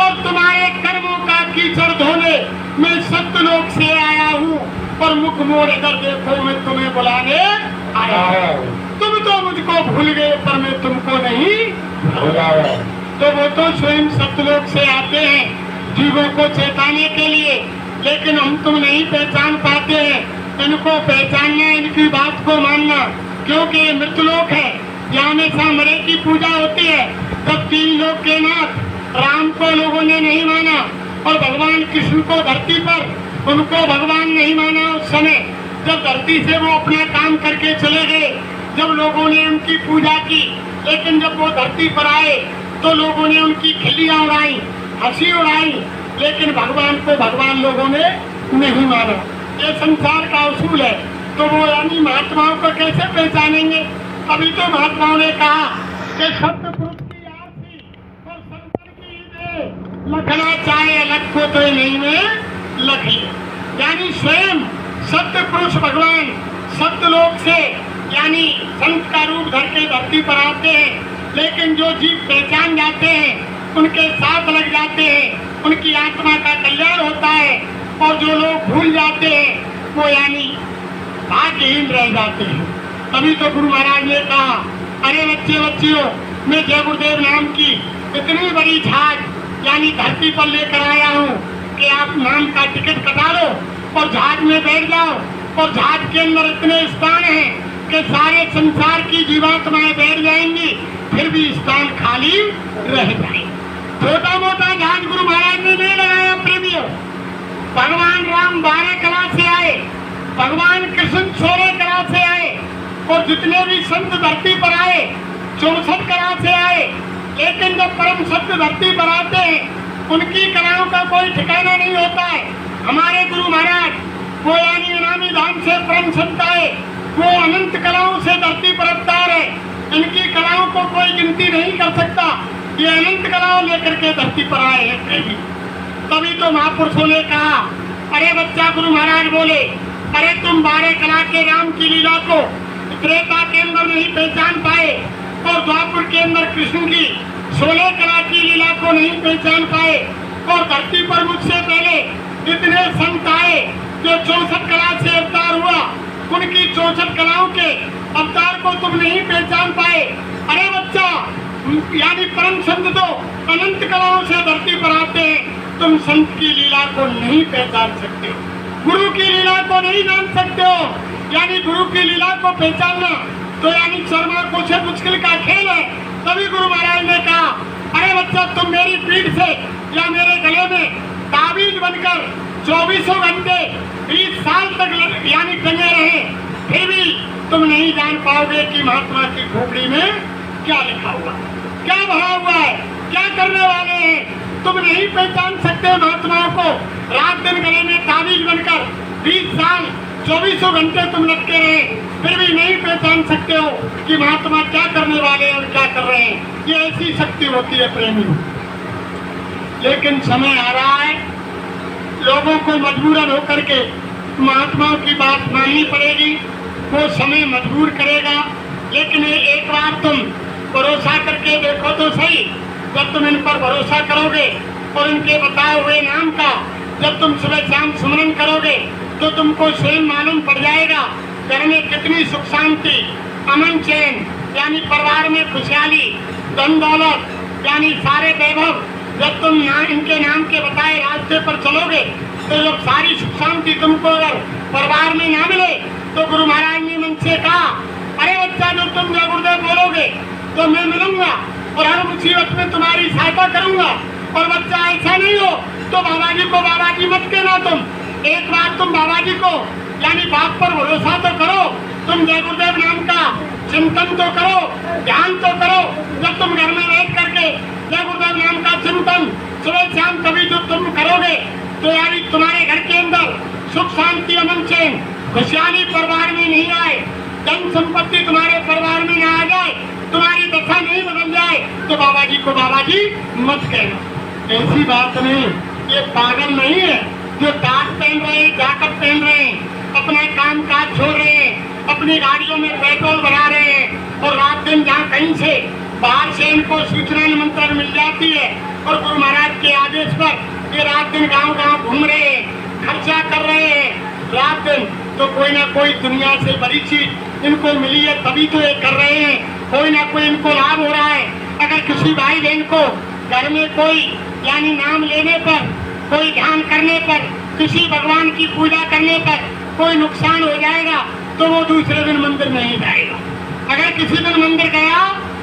और तुम्हारे कर्मों का कीचड़ धोने मैं सत्यलोक से आया हूँ और मुख मोड़ इधर देखो, मैं तुम्हें बुलाने आया हूँ। तुम तो मुझको भूल गए, पर मैं तुमको नहीं
बुलाया।
तो वो तो स्वयं सत्यलोक से आते हैं जीवों को चेताने के लिए, लेकिन हम तुम नहीं पहचान पाते हैं। इनको पहचानना, इनकी बात को मानना, क्योंकि ये मृतलोक है, यहाँ हमेशा मरे की पूजा होती है। तब 3 लोक के नाथ राम को लोगों ने नहीं माना और भगवान कृष्ण को धरती पर उनको भगवान नहीं माना। उस समय जब धरती से वो अपना काम करके चले गए, जब लोगों ने उनकी पूजा की, लेकिन जब वो धरती पर आए तो लोगों ने उनकी खिल्लियां उड़ाई, हंसी उड़ाई, लेकिन भगवान को भगवान लोगों ने नहीं माना। ये संसार का उसूल है। तो वो यानी महात्माओं को कैसे पहचानेंगे? अभी तो महात्माओं ने कहा कि सत्य पुरुष की आरती और संतर की दे, लखना चाहे अलग को तो नहीं में लखी। यानी स्वयं सत्य पुरुष भगवान सत्यलोक से यानी संत का रूप धर के धरती पर आते हैं, लेकिन जो जीव पहचान जाते हैं उनके साथ लग जाते हैं, उनकी आत्मा का कल्याण होता है। और जो लोग भूल जाते हैं वो यानी भाग्यहीन रह जाते हैं। तभी तो गुरु महाराज ने कहा, अरे बच्चे बच्चियों, मैं जय गुरुदेव नाम की इतनी बड़ी जहाज यानी धरती पर लेकर आया हूँ कि आप नाम का टिकट कटा लो और जहाज में बैठ जाओ। और जहाज के अंदर इतने स्थान हैं कि सारे संसार की जीवात्माएं बैठ जाएंगी, फिर भी स्थान खाली रह जाए। छोटा मोटा जहाज गुरु महाराज ने नहीं लगाया प्रेमियों। भगवान राम 12 कला से आए, भगवान कृष्ण 16 कला से आए और जितने भी संत धरती पर आए 64 कला से आए। लेकिन जब परम सत्य धरती पर आते हैं उनकी कलाओं का कोई ठिकाना नहीं होता है। हमारे गुरु महाराज वो यानी इनामी धाम से परम संत आए, वो अनंत कलाओं से धरती पर अवतार है। इनकी कलाओं को कोई गिनती नहीं कर सकता। ये अनंत कलाओं लेकर के धरती पर आए हैं प्रेमी। तभी तो महापुरुषों ने कहा, अरे बच्चा, गुरु महाराज बोले, अरे तुम 12 कला के राम की लीला को त्रेता के अंदर नहीं पहचान पाए और द्वापर के अंदर कृष्ण की 16 कला की लीला को नहीं पहचान पाए। और धरती पर मुझसे पहले इतने संत आए जो 64 कला से अवतार हुआ, उनकी 64 कलाओं के अवतार को तुम नहीं पहचान पाए। अरे बच्चा, यानी परम संत तो अनंत कलाओं से धरती पर आते हैं, तुम संत की लीला को नहीं पहचान सकते हो, गुरु की लीला को नहीं जान सकते हो। यानी गुरु की लीला को पहचानना तो यानी शर्मा को से मुश्किल का खेल है। तभी गुरु महाराज ने कहा, अरे बच्चा, तुम मेरी पीठ से या मेरे गले में ताबीज बनकर 24 घंटे 20 साल तक यानी टंगे रहे, फिर भी तुम नहीं जान पाओगे कि महात्मा की खोपड़ी में क्या लिखा हुआ, क्या भरा हुआ है, क्या करने वाले हैं। तुम नहीं पहचान सकते महात्माओं को। रात दिन गले में ताबीज बनकर 20 साल 24 घंटे तुम लटके रहे, फिर भी नहीं पहचान सकते हो कि महात्मा क्या करने वाले हैं और क्या कर रहे हैं। ये ऐसी शक्ति होती है प्रेमी। लेकिन समय आ रहा है, लोगों को मजबूरन होकर के महात्माओं की बात माननी पड़ेगी। वो समय मजबूर करेगा, लेकिन एक बार तुम भरोसा करके देखो तो सही। जब तुम इन पर भरोसा करोगे और इनके बताए हुए नाम का जब तुम सुबह शाम स्मरण करोगे तो तुमको स्वयं मालूम पड़ जाएगा घर में कितनी सुख शांति, अमन चैन, यानी परिवार में खुशहाली, धन दौलत, यानी सारे वैभव। जब तुम इनके नाम के बताए रास्ते पर चलोगे तो जब सारी सुख शांति तुमको अगर परिवार में ना मिले तो गुरु महाराज ने मन से कहा, अरे बच्चा, जब तुम जय गुरुदेव बोलोगे तो मैं मिलूंगा और हर मुसीबत में तुम्हारी सहायता करूंगा। और बच्चा ऐसा नहीं हो तो बाबा जी को बाबा जी मत कहना तुम। एक बार तुम बाबा जी को यानी बाप पर भरोसा तो करो, तुम जय गुरुदेव नाम का चिंतन तो करो, ध्यान तो करो। जब तुम घर में बैठ करके जय गुरुदेव नाम का चिंतन सुबह शाम कभी जो तुम करोगे तो यानी तुम्हारे घर के अंदर सुख शांति अमन चैन खुशहाली परिवार में नहीं आए, धन संपत्ति तुम्हारे परिवार में ना आ जाए, तुम्हारी दशा नहीं बदल जाए तो बाबा जी को बाबा जी मत कहना। ऐसी बात नहीं, ये पागल नहीं है जो दाग पहन रहे हैं, जैकेट पहन रहे हैं, अपना काम काज छोड़ रहे हैं, अपनी गाड़ियों में पेट्रोल भरा रहे हैं और रात दिन जहाँ कहीं से बाहर से इनको सूचना निमंत्रण मिल जाती है और गुरु महाराज के आदेश पर ये रात दिन गांव-गांव घूम रहे हैं, खर्चा कर रहे हैं रात दिन, तो कोई ना कोई दुनिया से बड़ी चीज इनको मिली है तभी तो ये कर रहे हैं, कोई ना कोई इनको लाभ हो रहा है। अगर किसी भाई बहन को घर में कोई यानी नाम लेने पर, कोई ध्यान करने पर, किसी भगवान की पूजा करने पर कोई नुकसान हो जाएगा तो वो दूसरे दिन मंदिर नहीं जाएगा। अगर किसी दिन मंदिर गया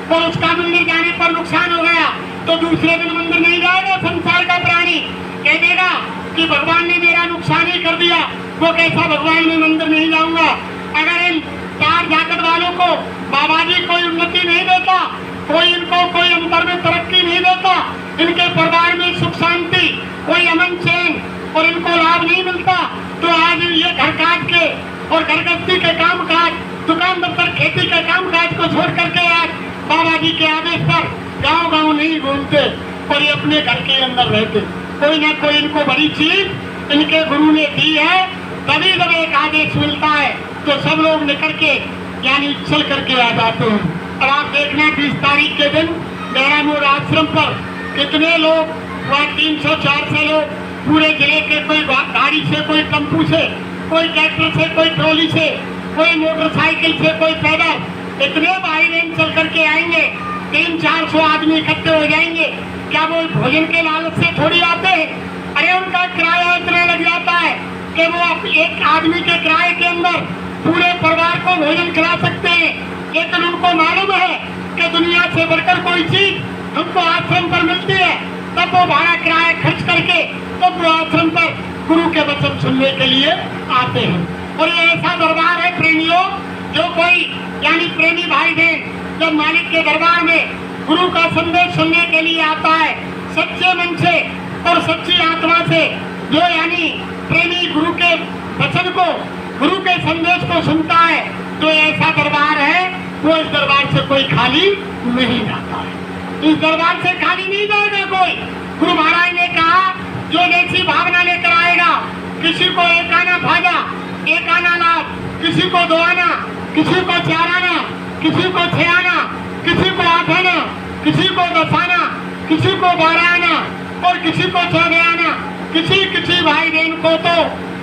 और उसका मंदिर जाने पर नुकसान हो गया तो दूसरे दिन मंदिर नहीं जाएगा। संसार का प्राणी कह देगा कि भगवान ने मेरा नुकसान ही कर दिया, वो कैसा भगवान में मंदिर नहीं जाऊंगा। अगर इन चार जाकट वालों को बाबा जी कोई उन्नति नहीं देता, कोई इनको कोई अंतर में तरक्की नहीं देता, इनके परिवार में सुख शांति कोई अमन चैन और इनको लाभ नहीं मिलता तो आज ये घर काज के और घर गृहस्थी के काम काज, दुकान दफ्तर खेती के काम काज को छोड़ करके आज बाबा जी के आदेश पर गांव-गांव नहीं घूमते और ये अपने घर के अंदर रहते। कोई ना कोई इनको बड़ी चीज इनके गुरु ने दी है, तभी जब एक आदेश मिलता है तो सब लोग निकल के यानी चल करके आ जाते हैं। अब आप देखना 20 तारीख के दिन मेरा मोड़ आश्रम पर कितने लोग, वहाँ 300-400 लोग पूरे जिले के, कोई गाड़ी से, कोई टेम्पू से, कोई ट्रैक्टर से, कोई ट्रॉली से, कोई मोटरसाइकिल से, कोई पैदल, इतने भाई बहन चल करके आएंगे। 300-400 आदमी इकट्ठे हो जाएंगे। क्या वो भोजन के लालच से थोड़ी आते हैं? अरे उनका किराया इतना लग जाता है कि वो एक आदमी के किराए के अंदर पूरे परिवार को भोजन खिला सकते हैं, लेकिन उनको मालूम है कि दुनिया से बढ़कर कोई चीज हमको आश्रम पर मिलती है, तब वो भाड़ा किराया खर्च करके तब वो आश्रम पर गुरु के वचन सुनने के लिए आते हैं। और ये ऐसा दरबार है प्रेमियों, जो कोई यानी प्रेमी भाई बहन जब मालिक के दरबार में गुरु का संदेश सुनने के लिए आता है, सच्चे मन से और सच्ची आत्मा से, जो यानी प्रेमी गुरु के वचन को, गुरु के संदेश को सुनता है, तो ऐसा दरबार है, वो इस दरबार से कोई खाली नहीं जाता है। इस दरबार से खाली नहीं जाएगा कोई। गुरु महाराज ने कहा जो जैसी भावना लेकर आएगा, किसी को एक आना भाजा, एक आना लाभ, किसी को 2 आना, किसी को 4 आना, किसी को 6 आना, किसी को 8 आना, किसी को 10 आना, किसी को 12 आना और किसी को 14 आना। किसी भाई बहन को तो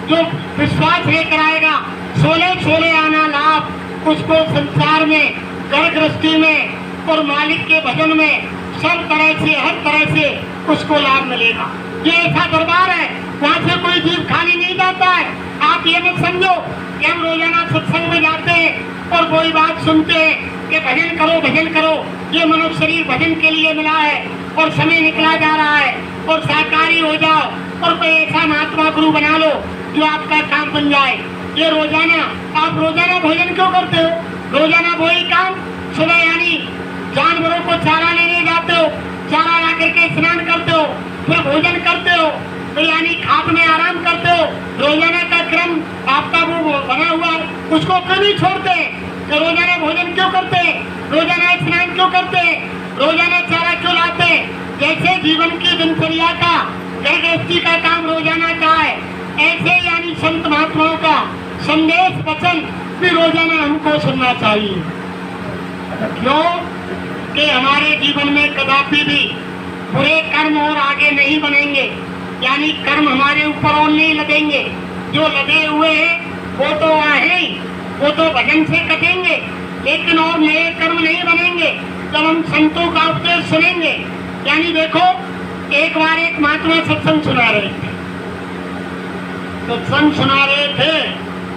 जो विश्वास लेकर आएगा 16 आना लाभ, उसको संसार में, घर गृहस्थी में और मालिक के भजन में सब तरह से, हर तरह से उसको लाभ मिलेगा। ये ऐसा दरबार है, वहाँ से कोई जीव खाली नहीं जाता है। आप ये मत समझो कि हम रोजाना सत्संग में जाते हैं और कोई बात सुनते हैं कि भजन करो भजन करो, ये मनुष्य शरीर भजन के लिए मिला है और समय निकला जा रहा है और साकारी हो जाओ और कोई ऐसा महात्मा गुरु बना लो जो आपका काम बन जाए। ये रोजाना, आप रोजाना भोजन क्यों करते हो? रोजाना वही काम, सुबह यानी जानवरों को चारा लेने जाते हो, चारा ला करके स्नान करते हो, फिर भोजन करते हो, फिर यानी खाट में आराम करते हो। रोजाना का क्रम आपका वो बना हुआ है, उसको क्यों नहीं छोड़ते? तो रोजाना भोजन क्यों करते? रोजाना स्नान क्यों करते? रोजाना चारा क्यों लाते? जैसे जीवन की दिनचर्या का, घर गृहस्थी का काम रोजाना का है, ऐसे यानी संत महात्माओं का संदेश वचन भी रोजाना हमको सुनना चाहिए। क्यों कि हमारे जीवन में कदापि भी बुरे कर्म और आगे नहीं बनेंगे, यानी कर्म हमारे ऊपर और नहीं लगेंगे। जो लगे हुए हैं वो तो है, वो तो भजन से कटेंगे, लेकिन और नए कर्म नहीं बनेंगे जब हम संतों का उपदेश सुनेंगे। यानी देखो, एक बार एक महात्मा सत्संग सुना रहे थे,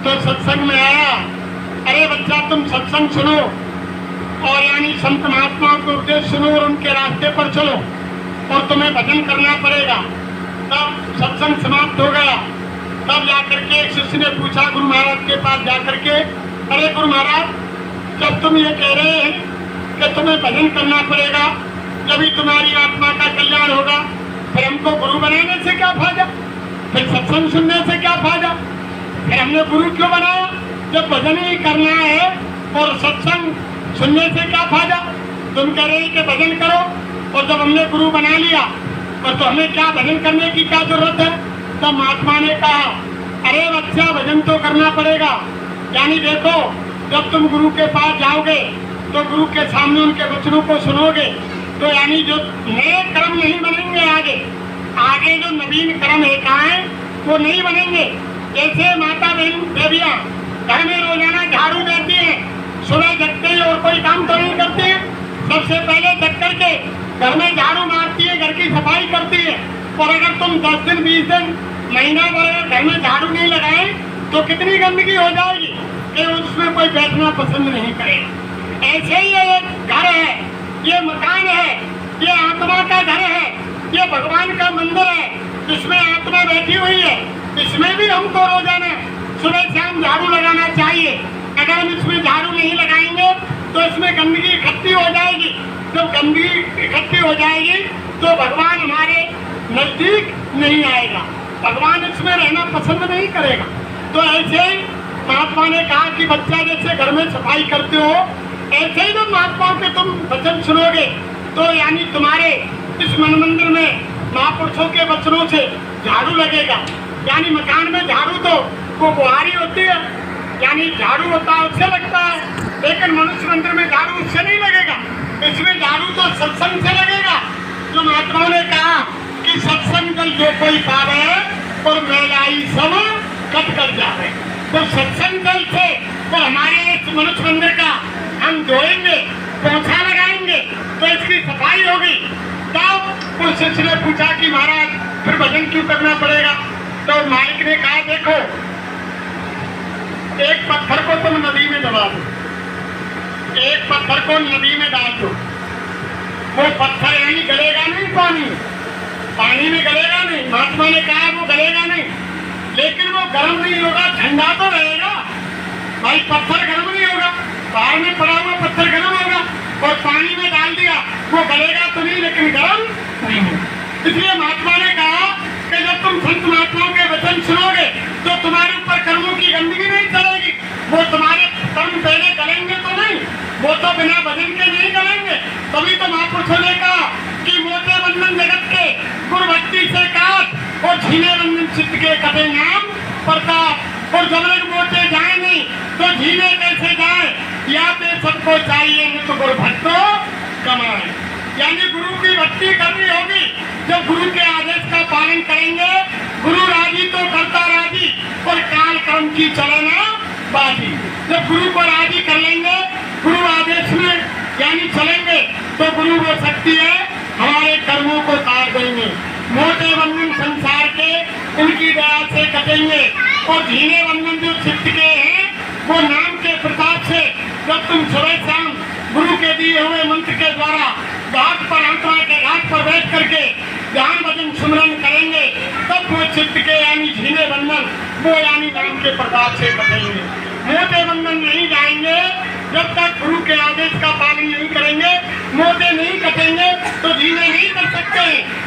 तो सत्संग में आया, अरे बच्चा तुम सत्संग सुनो और यानी संत महात्माओं के उपदेश सुनो और उनके रास्ते पर चलो। और तुम्हें भजन करना पड़ेगा। तब सत्संग समाप्त हो गया। तब जाकर के एक शिष्य ने पूछा गुरु महाराज के पास जाकर के, अरे गुरु महाराज, जब तुम ये कह रहे हैं कि तुम्हें भजन करना पड़ेगा जब तुम्हारी आत्मा का कल्याण होगा, फिर हमको गुरु बनाने से क्या फायदा, फिर सत्संग सुनने से क्या फायदा, फिर हमने गुरु क्यों बनाया जब भजन ही करना है और सत्संग सुनने से क्या फायदा। तुम कह रहे हैं कि भजन करो, और जब हमने गुरु बना लिया और तो हमें क्या भजन करने की क्या जरूरत है। तब महात्मा ने कहा, अरे बच्चा, भजन तो करना पड़ेगा। यानी देखो, जब तुम गुरु के पास जाओगे तो गुरु के सामने उनके वचनों को सुनोगे, तो यानी जो नए कर्म नहीं बनेंगे, आगे जो नवीन कर्म है कहाँ है, वो नहीं बनेंगे। जैसे माता बहन देवियाँ घर में रोजाना झाड़ू देती है, सुबह जगते ही और कोई काम तो नहीं करती है, सबसे पहले जग करके घर में झाड़ू मारती है, घर की सफाई करती है। और अगर तुम 10 दिन 20 दिन महीना भर घर में झाड़ू नहीं लगाए तो कितनी गंदगी हो जाएगी कि उसमें कोई बैठना पसंद नहीं करेगा। ऐसे ही ये घर है, ये मकान है, ये आत्मा का घर है, ये भगवान का मंदिर है, जिसमें आत्मा बैठी हुई है। इसमें भी हमको रोजाना सुबह शाम झाड़ू लगाना चाहिए। अगर हम इसमें झाड़ू नहीं लगाएंगे तो इसमें गंदगी इकट्ठी हो जाएगी। जब गंदगी इकट्ठी हो जाएगी तो भगवान हमारे नजदीक नहीं आएगा, भगवान इसमें रहना पसंद नहीं करेगा। तो ऐसे ही महात्मा ने कहा कि बच्चा, जैसे घर में सफाई करते हो, ऐसे ही जब महात्माओं के तुम वचन सुनोगे तो यानी तुम्हारे इस मन मंदिर में महापुरुषों के वचनों से झाड़ू लगेगा। यानी मकान में झाड़ू तो वो बुहारी होती है, यानी झाड़ू होता है उससे लगता है, लेकिन मनुष्य मंदिर में झाड़ू उससे नहीं लगेगा। इसमें झाड़ू तो सत्संग से लगेगा। जो महात्माओं ने कहा कि सत्संग जल जो कोई पावे और मैलाई सब कट कर जावे, तो सत्संग जल से तो हमारे इस मनुष्य मंदिर का हम धोएंगे, पोछा लगाएंगे तो इसकी सफाई होगी। तब उस शिष्य ने पूछा कि महाराज, फिर भजन क्यों करना पड़ेगा। तो मालिक ने कहा, देखो, एक पत्थर को तुम नदी में दबा दो, एक पत्थर को नदी में डाल दो, वो पत्थर यानी गलेगा नहीं, पानी में गलेगा नहीं। महात्मा ने कहा वो गलेगा नहीं, लेकिन वो गर्म नहीं होगा, ठंडा तो रहेगा। भाई पत्थर गर्म नहीं होगा, बाहर में पड़ा हुआ पत्थर गर्म होगा, और पानी में डाल दिया वो गलेगा तो नहीं, लेकिन गर्म नहीं होगा। इसलिए महात्मा ने कहा कि जब तुम संत महात्माओं के वचन सुनोगे तो तुम्हारे ऊपर कर्मों की गंदगी नहीं चलेगी। वो तुम्हारे कर्म पहले करेंगे तो नहीं, वो तो बिना भजन के नहीं करेंगे। तभी तो महापुरुषों ने कहा कि मोटे बंधन जगत के गुरु भक्ति से काट और झीने बंधन चित्त के कटे नाम प्रताप। और जब लोग मोटे जाए नहीं तो झीने कैसे जाए, या तो सबको चाहिए नहीं तो गुरु भक्तों कमाए। यानी गुरु की भक्ति करनी होगी। जब गुरु के आदेश का पालन करेंगे, गुरु राजी तो करता राजी, और काल कर्म की चलना बाजी। जब गुरु को राजी कर लेंगे, गुरु आदेश में यानी चलेंगे, तो गुरु वो शक्ति है हमारे कर्मों को तार देंगे। मोटे बंधन संसार के उनकी दया से कटेंगे, और धीरे बंधन जो चित्त के हैं वो नाम के प्रताप से जब तुम सुबह शाम गुरु के दिए हुए मंत्र के द्वारा घाट पर, आत्मा के घाट पर बैठ करके ध्यान भजन सुमरन करेंगे, तब वो चित्त के यानी झीने बंधन वो यानी नाम के प्रताप से कटेंगे। मोटे बंधन नहीं जाएंगे जब तक गुरु के आदेश का पालन नहीं करेंगे। मोटे नहीं कटेंगे तो झीने नहीं कर सकते।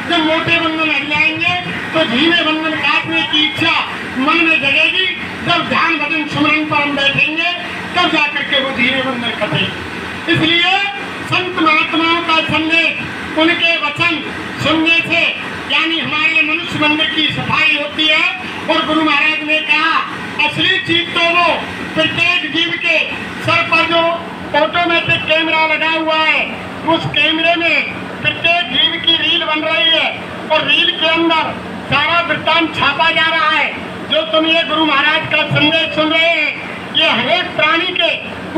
जब मोटे बंधन हट जाएंगे तो झीने बंधन काटने की इच्छा मन में जगेगी। जब ध्यान भजन सुमरन पर हम बैठेंगे तब जाकर के वो झीने बंधन कटेंगे। इसलिए संत महात्माओं का संदेश, उनके वचन सुनने से यानी हमारे मनुष्य मंदिर की सफाई होती है। और गुरु महाराज ने कहा, असली चीज तो वो प्रत्येक जीव के सर पर जो ऑटोमेटिक कैमरा लगा हुआ है, उस कैमरे में प्रत्येक जीव की रील बन रही है, और रील के अंदर सारा वृत्तांत छापा जा रहा है। जो तुम ये गुरु महाराज का संदेश सुन रहे हैं, ये हरेक प्राणी के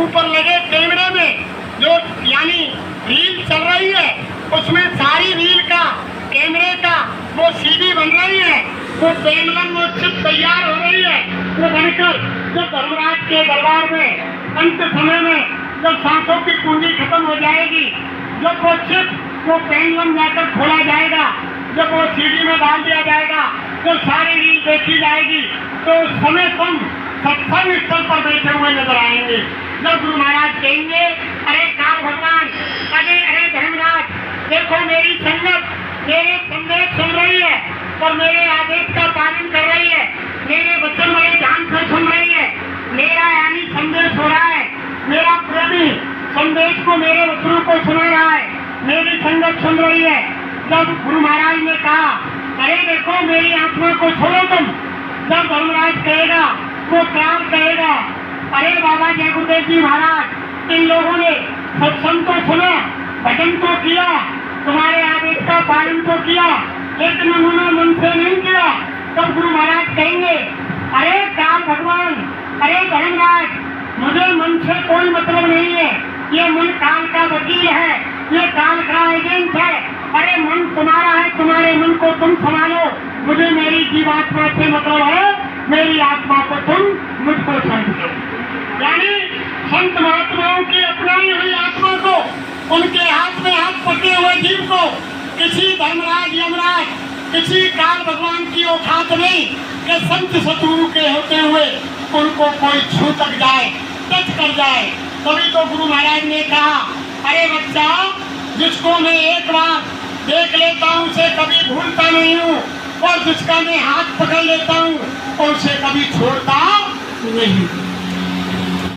ऊपर लगे कैमरे में जो यानी रील चल रही है, उसमें सारी रील का कैमरे का वो सीडी बन रही है, वो पेनलन वो चिप तैयार हो रही है। वो बनकर जब धर्मराज के दरबार में अंत समय में जब सांसों की कुंजी खत्म हो जाएगी, जब वो चिप वो पेंडुलम जाकर खोला जाएगा, जब वो सीडी में डाल दिया जाएगा तो सारी रील देखी जाएगी, तो उस समय तुम सत्संग स्थल पर बैठे हुए नजर आएंगे। जब गुरु महाराज कहेंगे अरे काल भगवान, अरे धर्मराज, देखो मेरी संगत मेरे संदेश सुन रही है और मेरे आदेश का पालन कर रही है, मेरे वचन बड़े ध्यान से सुन रही है, मेरा यानी संदेश हो रहा है, मेरा प्रेमी संदेश को मेरे वचनों को सुना रहा है, मेरी संगत सुन रही है। जब गुरु महाराज ने कहा अरे देखो मेरी आत्मा को छोड़ो तुम, जब धर्मराज कहेगा वो प्राण कहेगा अरे बाबा जय गुरुदेव जी महाराज, इन लोगों ने सत्संग तो सुना, भजन तो किया, तुम्हारे आदेश का पालन तो किया, लेकिन उन्होंने मन से नहीं किया। तब गुरु महाराज कहेंगे अरे काल भगवान, अरे धर्मराज, मुझे मन से कोई मतलब नहीं है, ये मन काल का वकील है, ये काल का एजेंट है, अरे मन तुम्हारा है, तुम्हारे मन को तुम संभालो, मुझे मेरी जीवात्मा से मतलब है, मेरी आत्मा को तुम मुझको समझो। यानी संत महात्माओं की अपनाई हुई आत्मा को, उनके हाथ में हाथ पकड़े हुए जीव को किसी धर्मराज यमराज, किसी काल भगवान की औकात नहीं कि संत शत्रु के होते हुए उनको कोई छू तक जाए, टच कर जाए। तभी तो गुरु महाराज ने कहा अरे बच्चा, जिसको मैं एक बार देख लेता हूँ उसे कभी भूलता नहीं हूँ, और जिसका मैं हाथ पकड़ लेता हूँ और उसे कभी छोड़ता नहीं।